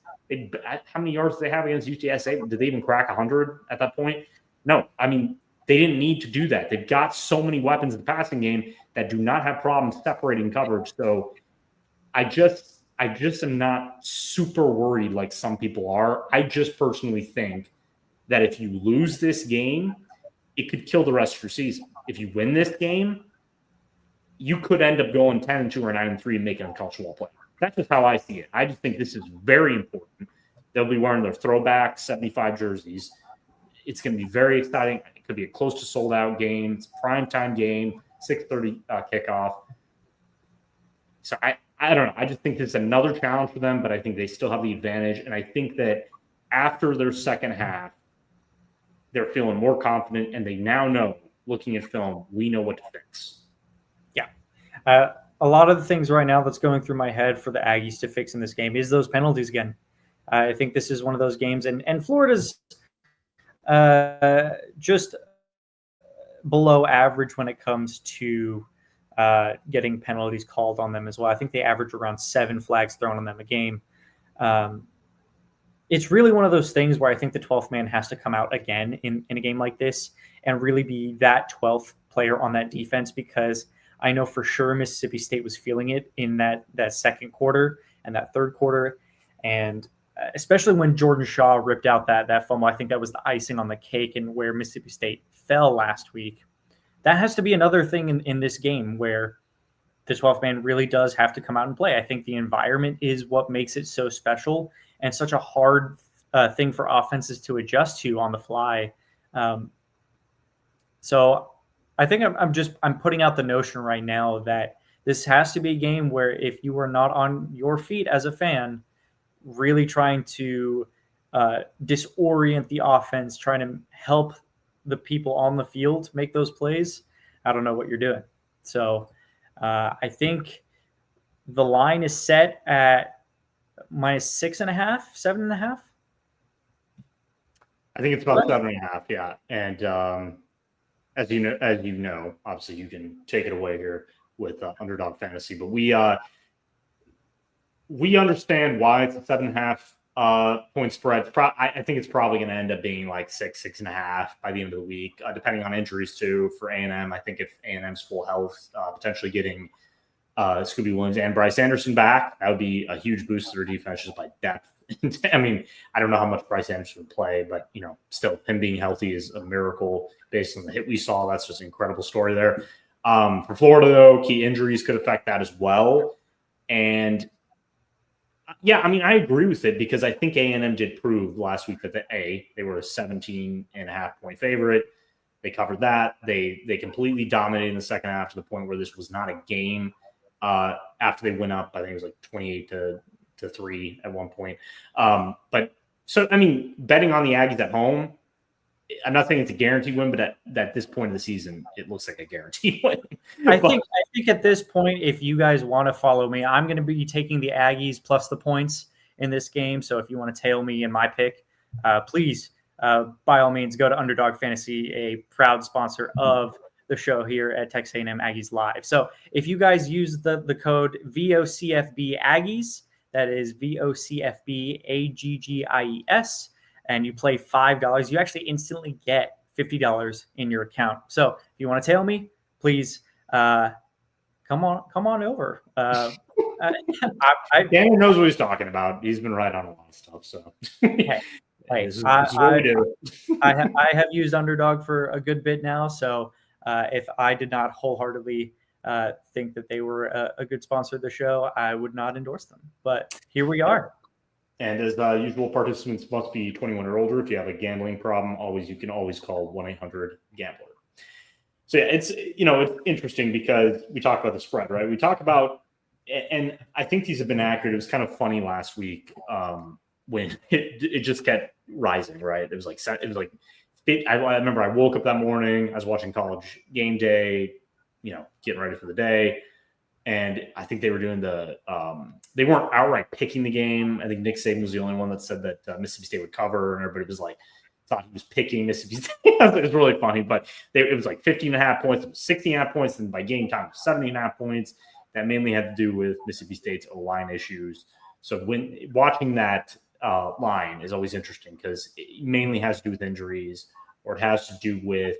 How many yards did they have against UTSA? Did they even crack 100 at that point? No. I mean, they didn't need to do that. They've got so many weapons in the passing game that do not have problems separating coverage. So I just am not super worried like some people are. I just personally think that if you lose this game, it could kill the rest of your season. if you win this game, you could end up going 10-2 or 9-3 and making a college football play. That's just how I see it. I just think this is very important. They'll be wearing their throwback 75 jerseys. It's going to be very exciting. It could be a close to sold out game. It's a primetime game, 6:30 kickoff. So I don't know. I just think this is another challenge for them, but I think they still have the advantage. And I think that after their second half, they're feeling more confident, and they now know, looking at film, we know what to fix. Yeah. A lot of the things right now that's going through my head for the Aggies to fix in this game is those penalties again. I think this is one of those games, and Florida's just below average when it comes to getting penalties called on them as well. I think they average around 7 flags thrown on them a game. It's really one of those things where I think the 12th man has to come out again in a game like this and really be that 12th player on that defense, because I know for sure Mississippi State was feeling it in that second quarter and that third quarter. And especially when Jordan Shaw ripped out that fumble, I think that was the icing on the cake and where Mississippi State fell last week. That has to be another thing in this game where the 12th man really does have to come out and play. I think the environment is what makes it so special and such a hard thing for offenses to adjust to on the fly. So I think I'm putting out the notion right now that this has to be a game where if you are not on your feet as a fan, really trying to disorient the offense, trying to help the people on the field make those plays, I don't know what you're doing. So I think the line is set at -6.5, 7.5. I think it's about 7.5, yeah. And as you know, obviously you can take it away here with Underdog Fantasy, but we understand why it's a 7.5 point spread. I think it's probably going to end up being like 6.5 by the end of the week, depending on injuries too. For A&M, I think if A&M's full health, potentially getting Scooby Williams and Bryce Anderson back, that would be a huge boost to their defense just by depth. I mean, I don't know how much Bryce Anderson would play, but still, him being healthy is a miracle based on the hit we saw. That's just an incredible story there. For Florida, though, key injuries could affect that as well. And yeah, I mean, I agree with it because I think A&M did prove last week that they were a 17.5 point favorite. They covered that. They completely dominated in the second half to the point where this was not a game. After they went up, I think it was like 28-3 at one point. But so, I mean, betting on the Aggies at home, I'm not saying it's a guaranteed win, but at this point of the season, it looks like a guaranteed win. I think at this point, if you guys want to follow me, I'm going to be taking the Aggies plus the points in this game. So if you want to tail me in my pick, please, by all means, go to Underdog Fantasy, a proud sponsor of the show here at Texas A&M Aggies Live. So if you guys use the code VOCFB Aggies, that is VOCFB AGGIES, and you play $5, you actually instantly get $50 in your account. So if you want to tail me, please come on over. Daniel knows what he's talking about. He's been right on a lot of stuff. So hey, this is what we do. I have used Underdog for a good bit now. So if I did not wholeheartedly think that they were a good sponsor of the show, I would not endorse them. But here we are. And as usual, participants must be 21 or older. If you have a gambling problem, you can always call 1-800-GAMBLER. So yeah, it's interesting because we talk about the spread, right? We talk about, and I think these have been accurate. It was kind of funny last week when it just kept rising, right? It was like I remember I woke up that morning, I was watching College Game Day, getting ready for the day. And I think they were doing they weren't outright picking the game. I think Nick Saban was the only one that said that Mississippi State would cover, and everybody was like, thought he was picking Mississippi State. It was really funny, but it was like 15.5 points, it was 16.5 points, and by game time, 17.5 points. That mainly had to do with Mississippi State's O-line issues. So when watching that line is always interesting because it mainly has to do with injuries, or it has to do with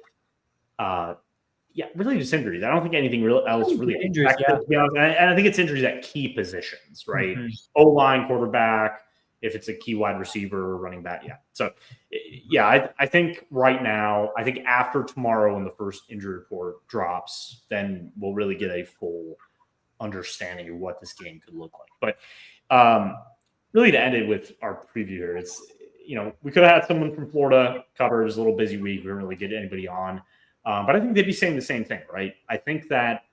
really just injuries. I don't think anything else really injuries. Yeah. And I think it's injuries at key positions, right? Mm-hmm. O-line, quarterback, if it's a key wide receiver or running back. Yeah. So, yeah, I think right now, I think after tomorrow when the first injury report drops, then we'll really get a full understanding of what this game could look like. But really to end it with our preview here, it's, we could have had someone from Florida cover. It was a little busy week. We didn't really get anybody on. But I think they'd be saying the same thing, right? I think that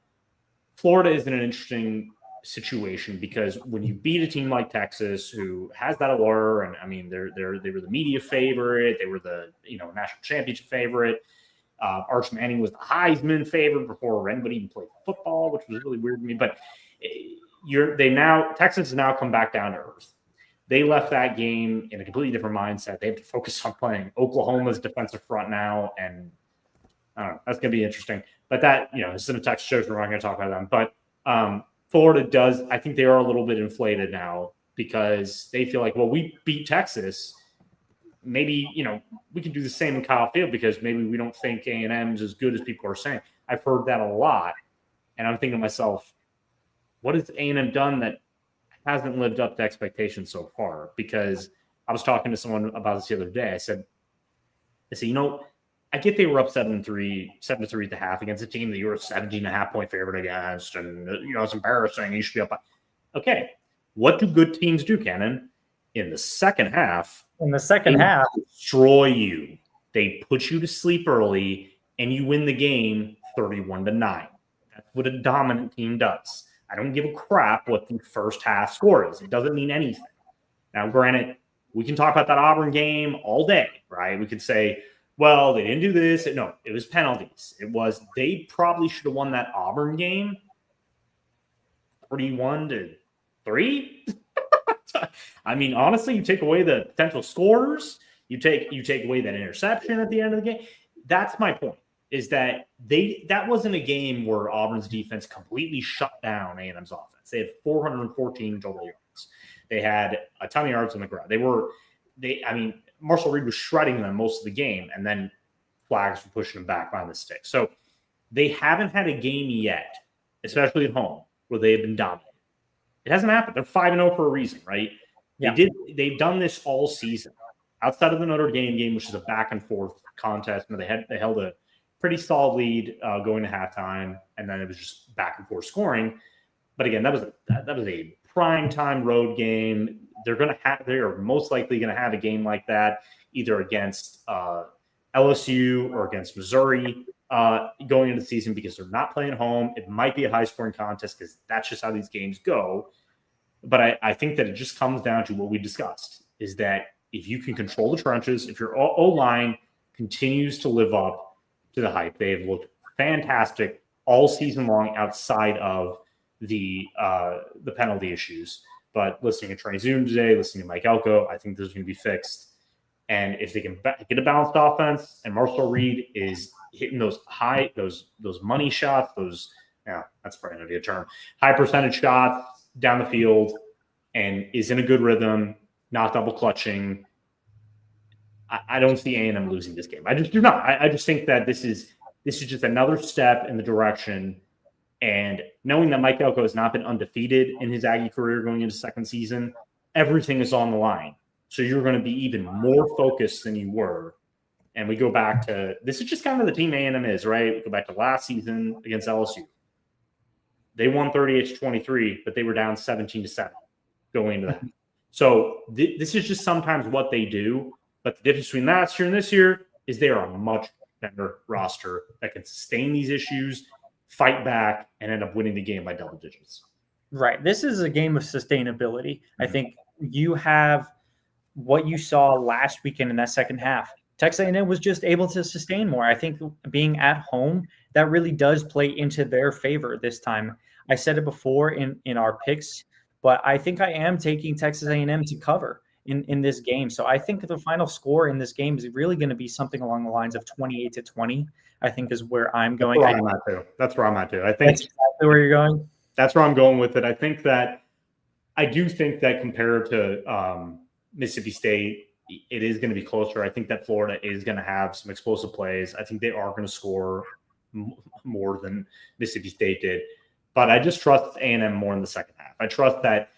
Florida is in an interesting situation because when you beat a team like Texas, who has that allure, and I mean, they were the media favorite, they were the national championship favorite. Arch Manning was the Heisman favorite before anybody even played football, which was really weird to me. But Texas has now come back down to earth. They left that game in a completely different mindset. They have to focus on playing Oklahoma's defensive front now, and I don't know. That's going to be interesting. But that, this is a Texas show, so we're not going to talk about them. But Florida does, I think they are a little bit inflated now because they feel like, well, we beat Texas. Maybe, we can do the same in Kyle Field because maybe we don't think A&M is as good as people are saying. I've heard that a lot. And I'm thinking to myself, what has A&M done that hasn't lived up to expectations so far? Because I was talking to someone about this the other day. I said, I get they were up 7-3 at the half against a team that you were a 17.5-point favorite against, and it's embarrassing. You should be up. Okay, what do good teams do, Cannon? In the second half, they destroy you. They put you to sleep early, and you win the game 31-9. That's what a dominant team does. I don't give a crap what the first half score is. It doesn't mean anything. Now, granted, we can talk about that Auburn game all day, right? We could say, well, they didn't do this. No, it was penalties. They probably should have won that Auburn game 31-3. I mean, honestly, you take away the potential scores, you take away that interception at the end of the game. That's my point, is that that wasn't a game where Auburn's defense completely shut down A&M's offense. They had 414 total yards. They had a ton of yards on the ground. Marshall Reed was shredding them most of the game, and then flags were pushing them back behind the stick. So they haven't had a game yet, especially at home, where they have been dominated. It hasn't happened. They're 5-0 for a reason, right? Yeah. They've done this all season. Outside of the Notre Dame game, which is a back and forth contest, they held a pretty solid lead going to halftime, and then it was just back and forth scoring. But again, that was a prime time road game. They are most likely going to have a game like that either against LSU or against Missouri going into the season because they're not playing home. It might be a high scoring contest because that's just how these games go. But I think that it just comes down to what we discussed, is that if you can control the trenches, if your O-line continues to live up to the hype, they have looked fantastic all season long outside of the penalty issues. But listening to Trey Zoom today, listening to Mike Elko, I think this is going to be fixed. And if they can get a balanced offense, and Marshall Reed is hitting those money shots, that's probably going to be a term, high percentage shots down the field, and is in a good rhythm, not double clutching, I don't see A&M losing this game. I just do not. I just think that this is just another step in the direction. And knowing that Mike Elko has not been undefeated in his Aggie career going into second season, everything is on the line. So you're going to be even more focused than you were. And we go back to – this is just kind of the team A&M is, right? We go back to last season against LSU. They won 38-23, but they were down 17-7 going into that. So this is just sometimes what they do. But the difference between last year and this year is they are a much better roster that can sustain these issues, fight back, and end up winning the game by double digits. Right. This is a game of sustainability. I think you have what you saw last weekend in that second half. Texas A&M was just able to sustain more. I think being at home, that really does play into their favor this time. I said it before in our picks, but I think I am taking Texas A&M to cover in this game. So I think the final score in this game is really going to be something along the lines of 28-20, I think is where I'm going. That's where I'm at too. I think that's exactly where you're going. That's where I'm going with it. I do think that compared to Mississippi State, it is going to be closer. I think that Florida is going to have some explosive plays. I think they are going to score more than Mississippi State did. But I just trust A&M more in the second half. I trust that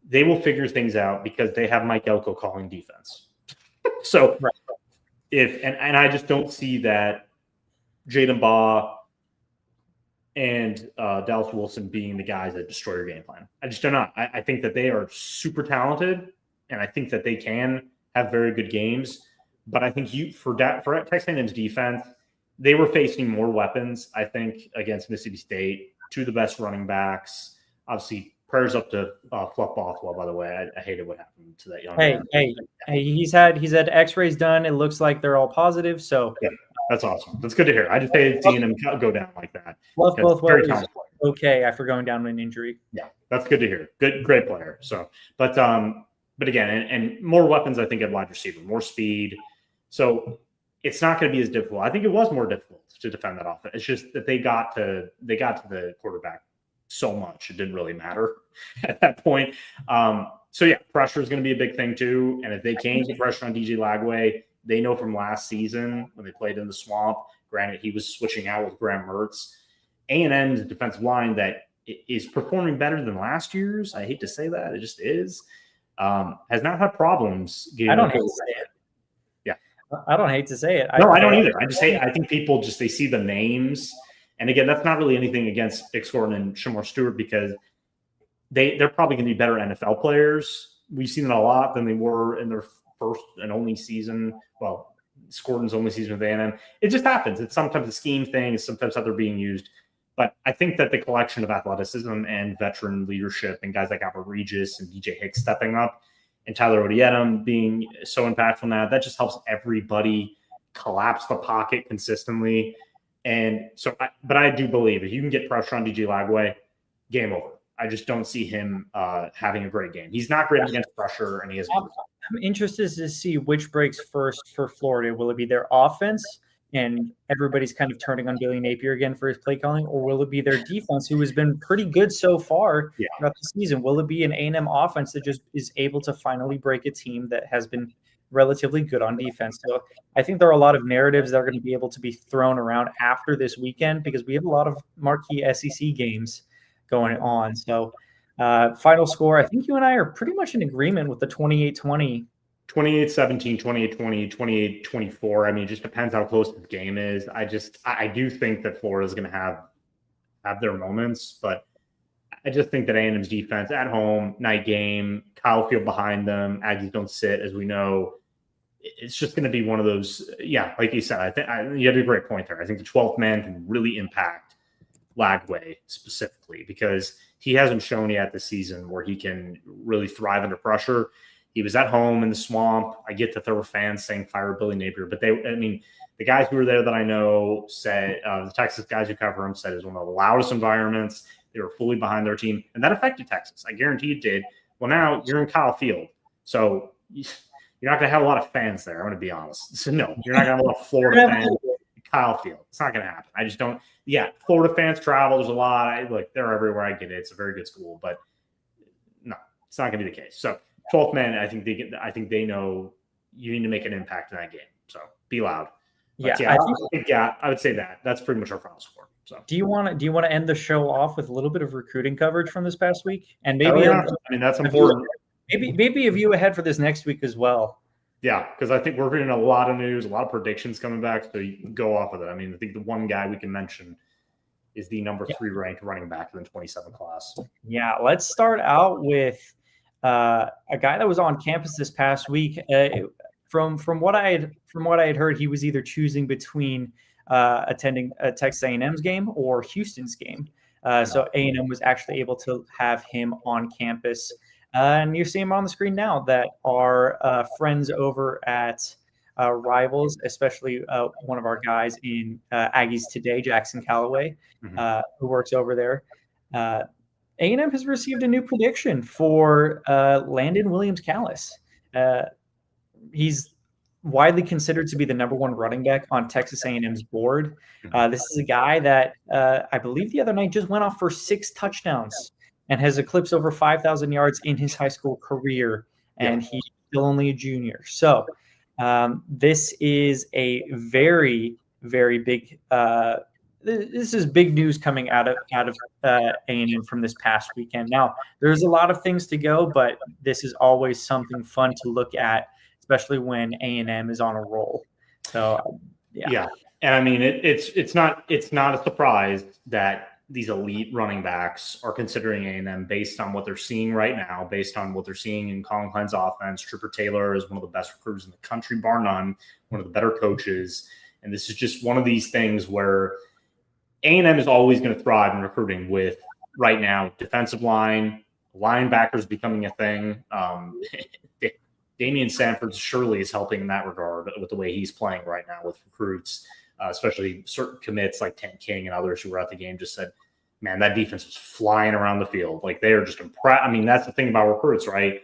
they will figure things out because they have Mike Elko calling defense. So Right. and I just don't see that Jaden Baugh and Dallas Wilson being the guys that destroy your game plan. I just do not. I think that they are super talented, and I think that they can have very good games. But I think for Texas A&M's defense, they were facing more weapons, I think, against Mississippi State. Two of the best running backs. Obviously, prayers up to Fluff Bothwell, by the way. I hated what happened to that young man. Hey, he's had X-rays done. It looks like they're all positive. So yeah, that's awesome. That's good to hear. I just hated seeing him go down like that. Fluff Bothwell is okay after going down with an injury. Yeah, that's good to hear. Great player. So, but again, and more weapons, I think, at wide receiver, more speed. So it's not going to be as difficult. I think it was more difficult to defend that offense. It's just that they got to the quarterback so much it didn't really matter at that point. So yeah, pressure is going to be a big thing too. And if they can get pressure on DJ Lagway, they know from last season when they played in the swamp. Granted, he was switching out with Graham Mertz. A&M's defensive line that is performing better than last year's. I hate to say that, it just is. Has not had problems. I don't hate to say it. Yeah, I don't hate to say it. No, I don't either. I think people they see the names. And again, that's not really anything against Ix Gordon and Shamar Stewart because they're probably going to be better NFL players. We've seen it a lot than they were in their first and only season. Well, Gordon's only season with A&M. It just happens. It's sometimes a scheme thing. It's sometimes how they're being used. But I think that the collection of athleticism and veteran leadership and guys like Albert Regis and DJ Hicks stepping up and Tyler Odietum being so impactful now, that just helps everybody collapse the pocket consistently. And so, but I do believe if you can get pressure on DJ Lagway, game over. I just don't see him having a great game. He's not great against pressure, and he has. I'm interested to see which breaks first for Florida. Will it be their offense, and everybody's kind of turning on Billy Napier again for his play calling, or will it be their defense, who has been pretty good so far throughout the season? Will it be an A&M offense that just is able to finally break a team that has been relatively good on defense? So I think there are a lot of narratives that are going to be able to be thrown around after this weekend because we have a lot of marquee SEC games going on. So final score, I think you and I are pretty much in agreement with the 28-20. 28-17, 28-20, 28-24. I mean, it just depends how close the game is. I do think that Florida's going to have their moments, but I just think that A&M's defense at home, night game, Kyle Field behind them, Aggies don't sit, as we know. It's just going to be one of those, like you said, I think you have a great point there. I think the 12th man can really impact Lagway specifically because he hasn't shown yet this season where he can really thrive under pressure. He was at home in the swamp. I get that there were fans saying fire Billy Napier, but the guys who were there that I know said, the Texas guys who cover him said it was one of the loudest environments. They were fully behind their team, and that affected Texas. I guarantee it did. Well, now you're in Kyle Field, so you're not going to have a lot of fans there. I'm going to be honest. So no, you're not going to have a lot of Florida fans at Kyle Field. It's not going to happen. I just don't. Yeah, Florida fans travel. There's a lot. They're everywhere. I get it. It's a very good school, but no, it's not going to be the case. So 12th man, I think they know you need to make an impact in that game. So be loud. But I would say that. That's pretty much our final score. So do you want to end the show off with a little bit of recruiting coverage from this past week, and maybe that's important. Maybe a view ahead for this next week as well. Yeah, because I think we're getting a lot of news, a lot of predictions coming back, so you can go off of it. I mean, I think the one guy we can mention is the number 3 ranked running back in the 27 class. Yeah, let's start out with a guy that was on campus this past week. From what I had heard, he was either choosing between attending a Texas A&M's game or Houston's game. So A&M was actually able to have him on campus. And you see him on the screen now that our friends over at Rivals, especially one of our guys in Aggies Today, Jackson Calloway, who works over there. A&M has received a new prediction for Landon Williams-Callis. He's widely considered to be the number 1 running back on Texas A&M's board. This is a guy that I believe the other night just went off for 6 touchdowns and has eclipsed over 5,000 yards in his high school career, and he's still only a junior. So this is a very, very big this is big news coming out of A&M from this past weekend. Now, there's a lot of things to go, but this is always something fun to look at, especially when A&M is on a roll. So, yeah. And I mean, it's not a surprise that these elite running backs are considering A&M based on what they're seeing right now, based on what they're seeing in Colin Klein's offense. Trooper Taylor is one of the best recruiters in the country, bar none, one of the better coaches. And this is just one of these things where A&M is always going to thrive in recruiting with, right now, defensive line, linebackers becoming a thing. Damian Sanford surely is helping in that regard with the way he's playing right now with recruits, especially certain commits like Tent King and others who were at the game just said, man, that defense was flying around the field. Like, they are just impressed. I mean, that's the thing about recruits, right?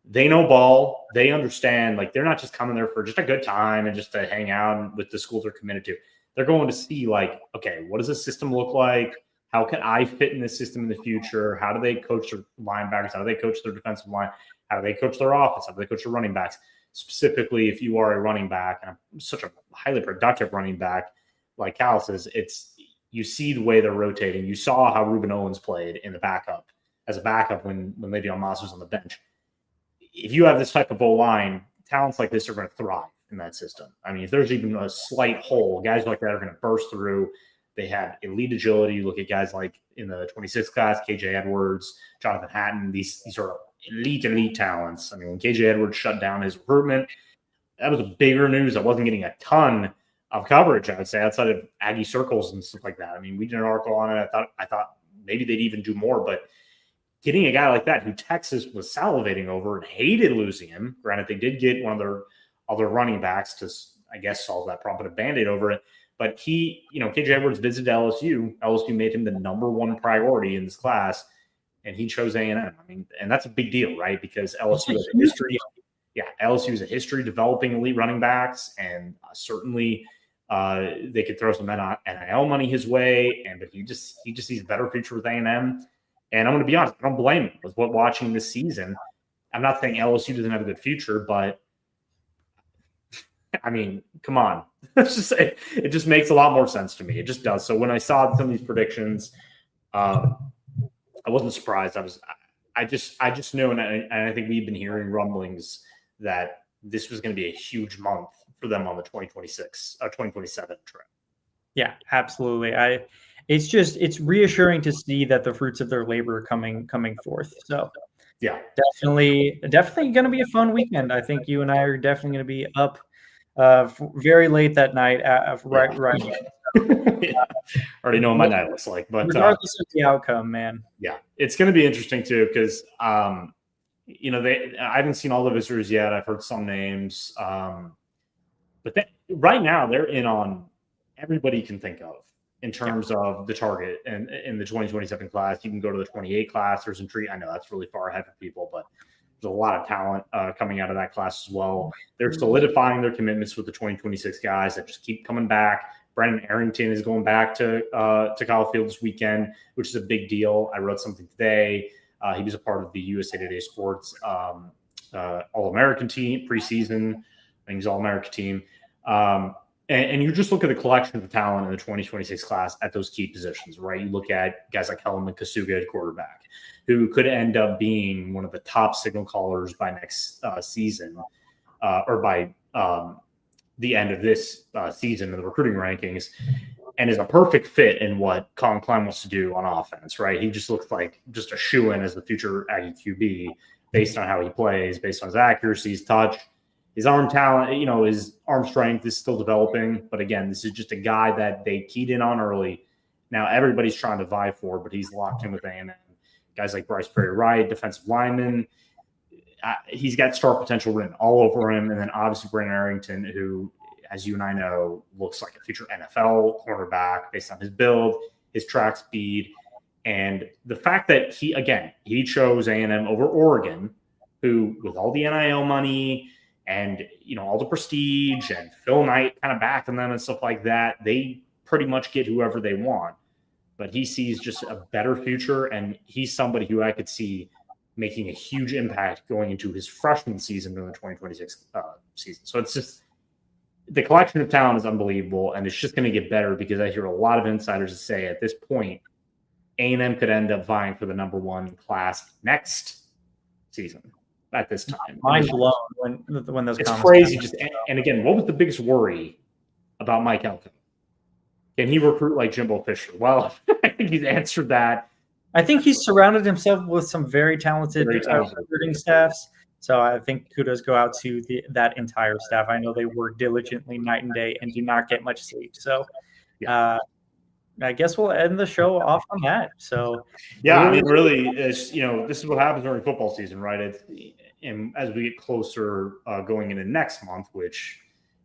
They know ball. They understand. Like, they're not just coming there for just a good time and just to hang out with the school they're committed to. They're going to see, like, okay, what does this system look like? How can I fit in this system in the future? How do they coach their linebackers? How do they coach their defensive line? How do they coach their offense? How do they coach their running backs? Specifically, if you are a running back, and I'm such a highly productive running back like Callis is, you see the way they're rotating. You saw how Ruben Owens played in the backup as a backup when Le'Veon Moss was on the bench. If you have this type of O-line, talents like this are going to thrive in that system. I mean, if there's even a slight hole, guys like that are going to burst through. They have elite agility. You look at guys like in the 26th class, KJ Edwards, Jonathan Hatton, these are elite talents. I mean, when KJ Edwards shut down his recruitment, that was a bigger news. I wasn't getting a ton of coverage, I would say, outside of Aggie circles and stuff like that. I mean, we did an article on it. I thought maybe they'd even do more, but getting a guy like that who Texas was salivating over and hated losing him. Granted, they did get one of their other running backs to, I guess, solve that problem, put a Band-Aid over it. But he, KJ Edwards visited LSU. LSU made him the number one priority in this class, and he chose A&M. I mean, and that's a big deal, right? Because LSU has a history. Yeah, LSU has a history developing elite running backs, and certainly they could throw some NIL money his way. But he just sees a better future with A&M. And I'm going to be honest, I don't blame him with what watching this season. I'm not saying LSU doesn't have a good future, but I mean, come on. Let's just say it just makes a lot more sense to me. It just does. So when I saw some of these predictions, I wasn't surprised. I just knew, and I think we've been hearing rumblings that this was going to be a huge month for them on the 2027 trip. Yeah, absolutely. It's reassuring to see that the fruits of their labor are coming forth. So yeah, definitely going to be a fun weekend. I think you and I are definitely going to be up very late that night. Right. Yeah. Already know what my night looks like, but regardless of the outcome, man. Yeah, it's going to be interesting too because I haven't seen all the visitors yet. I've heard some names, but right now they're in on everybody you can think of in terms of the target and in the 2027 class. You can go to the 28 class. There's some I know that's really far ahead for people, but there's a lot of talent coming out of that class as well. They're solidifying their commitments with the 2026 guys that just keep coming back. Brandon Arrington is going back to Kyle Field this weekend, which is a big deal. I wrote something today. He was a part of the USA Today Sports All-American team preseason. I think he's All-American team. And you just look at the collection of the talent in the 2026 class at those key positions, right? You look at guys like Helen Kasuga at quarterback, who could end up being one of the top signal callers by next season or by the end of this season in the recruiting rankings, and is a perfect fit in what Colin Klein wants to do on offense, right? He just looks like just a shoo-in as the future Aggie QB based on how he plays, based on his accuracy, his touch, his arm talent, his arm strength is still developing. But again, this is just a guy that they keyed in on early. Now everybody's trying to vie for, but he's locked in with A&M. Guys like Bryce Perry-Wright, defensive lineman, he's got star potential written all over him. And then obviously Brandon Arrington, who, as you and I know, looks like a future NFL cornerback based on his build, his track speed, and the fact that he chose A&M over Oregon, who, with all the NIL money and all the prestige and Phil Knight kind of backing them and stuff like that, they pretty much get whoever they want. But he sees just a better future, and he's somebody who I could see making a huge impact going into his freshman season in the 2026 season. So it's just the collection of talent is unbelievable, and it's just going to get better because I hear a lot of insiders say at this point, A&M could end up vying for the number one class next season at this time. Mind blown when those it's comments crazy. Just and again, what was the biggest worry about Mike Elko? Can he recruit like Jimbo Fisher? Well, I think he's answered that. I think he's surrounded himself with some very talented recruiting staffs. So I think kudos go out to that entire staff. I know they work diligently night and day and do not get much sleep. So I guess we'll end the show off on that. So yeah, I mean, really, it's, this is what happens during football season, right? And as we get closer going into next month, which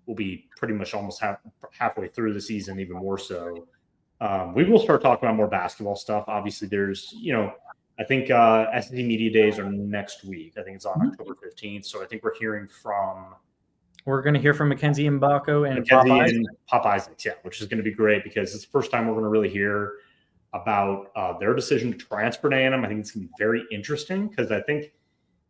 will be pretty much almost halfway through the season, even more so, we will start talking about more basketball stuff. Obviously, there's, I think SEC Media Days are next week. I think it's on October 15th. So I think we're going to hear from Mackenzie Mbako and Pop Isaacs, which is going to be great because it's the first time we're going to really hear about their decision to transfer to A&M. I think it's going to be very interesting because I think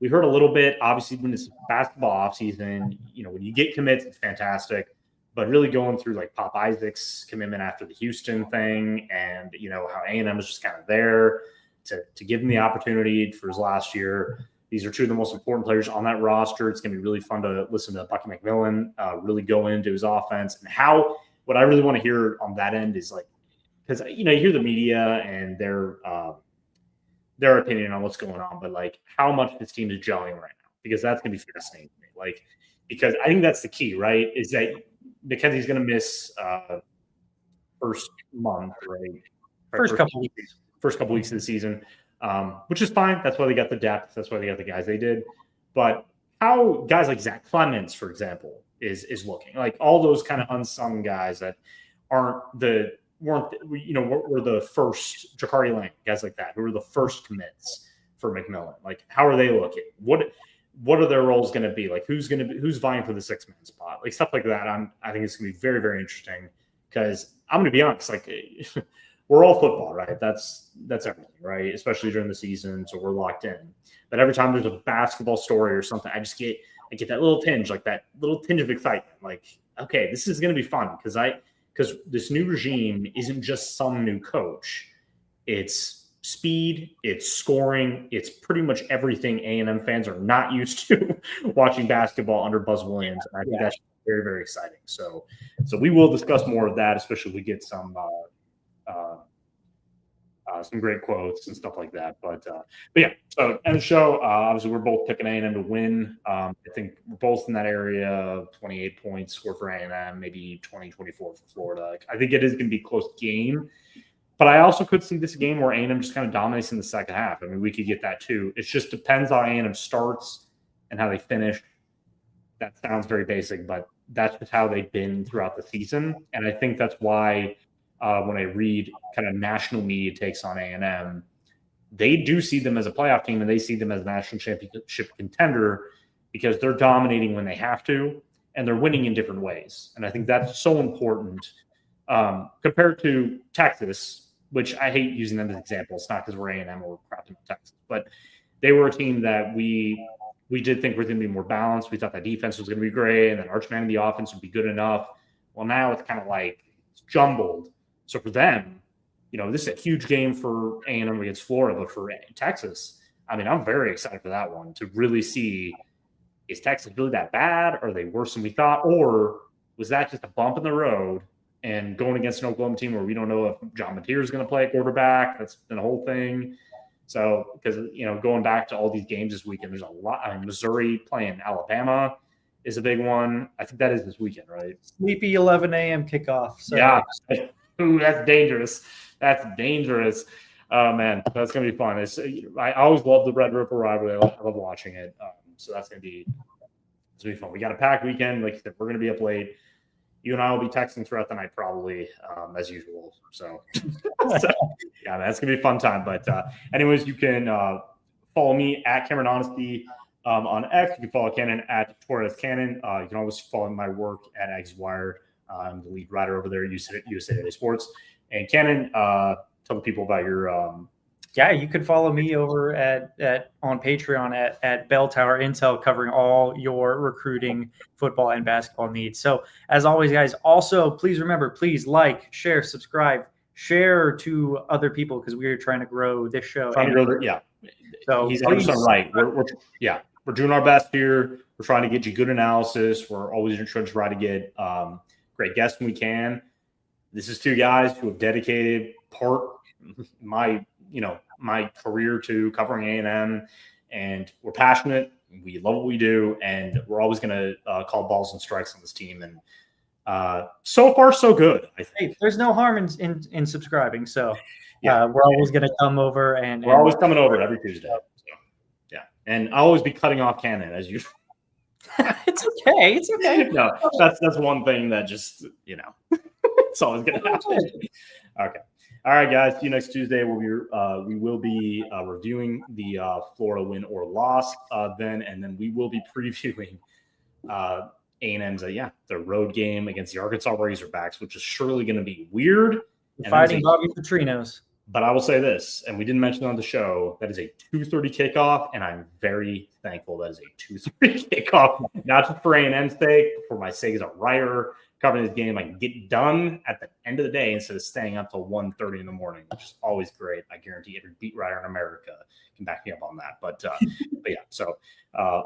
we heard a little bit, obviously, when it's basketball offseason, when you get commits, it's fantastic. But really going through like Pop Isaac's commitment after the Houston thing and, how A&M is just kind of there to give him the opportunity for his last year. These are two of the most important players on that roster. It's going to be really fun to listen to Bucky McMillan really go into his offense and what I really want to hear on that end is like, because, you hear the media and their opinion on what's going on, but like how much this team is gelling right now, because that's going to be fascinating to me. Like, because I think that's the key, right? Is that Mackenzie's going to miss first month, right? First couple weeks of the season, which is fine. That's why they got the depth. That's why they got the guys they did. But how guys like Zach Clements, for example, is looking like all those kind of unsung guys that were the first Jakari Lang, guys like that, who were the first commits for McMillan. Like, how are they looking? What are their roles going to be? Like, who's vying for the 6-man spot? Like, stuff like that. I think it's going to be very, very interesting because I'm going to be honest, like, we're all football, right? That's everything, right? Especially during the season, so we're locked in. But every time there's a basketball story or something, I get that little tinge, like that little tinge of excitement. Like, okay, this is going to be fun because this new regime isn't just some new coach. It's speed, it's scoring, it's pretty much everything A&M fans are not used to watching basketball under Buzz Williams. And I think that's very, very exciting. So we will discuss more of that, especially if we get some great quotes and stuff like that. But yeah, so end the show. Obviously, we're both picking A&M to win. I think we're both in that area of 28 points score for A&M, maybe 20, 24 for Florida. I think it is going to be a close game. But I also could see this game where A&M just kind of dominates in the second half. I mean, we could get that too. It just depends on A&M starts and how they finish. That sounds very basic, but that's just how they've been throughout the season. And I think that's why when I read kind of national media takes on A&M, they do see them as a playoff team and they see them as a national championship contender because they're dominating when they have to and they're winning in different ways. And I think that's so important compared to Texas, which I hate using them as examples, not because we're A&M or we're crapping on Texas, but they were a team that we did think was going to be more balanced. We thought that defense was going to be great and that Archman in the offense would be good enough. Well, now it's kind of like it's jumbled. So for them, this is a huge game for A&M against Florida, but for Texas, I mean, I'm very excited for that one to really see, is Texas really that bad? Are they worse than we thought? Or was that just a bump in the road and going against an Oklahoma team where we don't know if John Mateer is going to play a quarterback? That's been a whole thing. So, because, going back to all these games this weekend, there's a lot. I mean, Missouri playing Alabama is a big one. I think that is this weekend, right? Sleepy 11 a.m. kickoff. So. Yeah. Ooh, that's dangerous. That's dangerous. Oh, man, that's going to be fun. I always love the Red River rivalry. I love watching it. So that's going to be fun. We got a packed weekend. Like I said, we're going to be up late. You and I will be texting throughout the night probably, as usual. So yeah, that's going to be a fun time. But anyways, you can follow me at Cameron Honesty on X. You can follow Cannon at Torres Cannon. You can always follow my work at Aggies Wire. I'm the lead writer over there at USA Today Sports. And Cannon, tell the people about your Yeah, you could follow me over at on Patreon at Bell Tower Intel, covering all your recruiting, football, and basketball needs. So as always, guys, also please remember, please like, share, subscribe, share to other people because we are trying to grow this show. Trying to grow there, yeah. So he's please, 100% right. We're doing our best here. We're trying to get you good analysis. We're always trying to try to get great guests when we can. This is two guys who have dedicated my career to covering A&M, and we're passionate. We love what we do, and we're always going to call balls and strikes on this team. And so far, so good, I think. Hey, there's no harm in subscribing. So we're always going to come over, and we're always coming over every Tuesday. So, yeah, and I'll always be cutting off Cannon as usual. It's okay. It's okay. No, that's one thing that just it's always going to happen. Okay. All right, guys. See you next Tuesday. We will be reviewing the Florida win or loss then, and then we will be previewing A&M's the road game against the Arkansas Razorbacks, which is surely going to be weird. Fighting Bobby Petrinos. But I will say this, and we didn't mention it on the show, that is a 2:30 kickoff, and I'm very thankful that is a 2:30 kickoff, not just for A&M's sake, but for my sake as a writer covering this game. I can get done at the end of the day instead of staying up till 1:30 in the morning, which is always great. I guarantee every beat writer in America can back me up on that. But yeah, so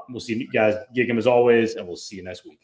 we'll see you guys. Gig 'em as always, and we'll see you next week.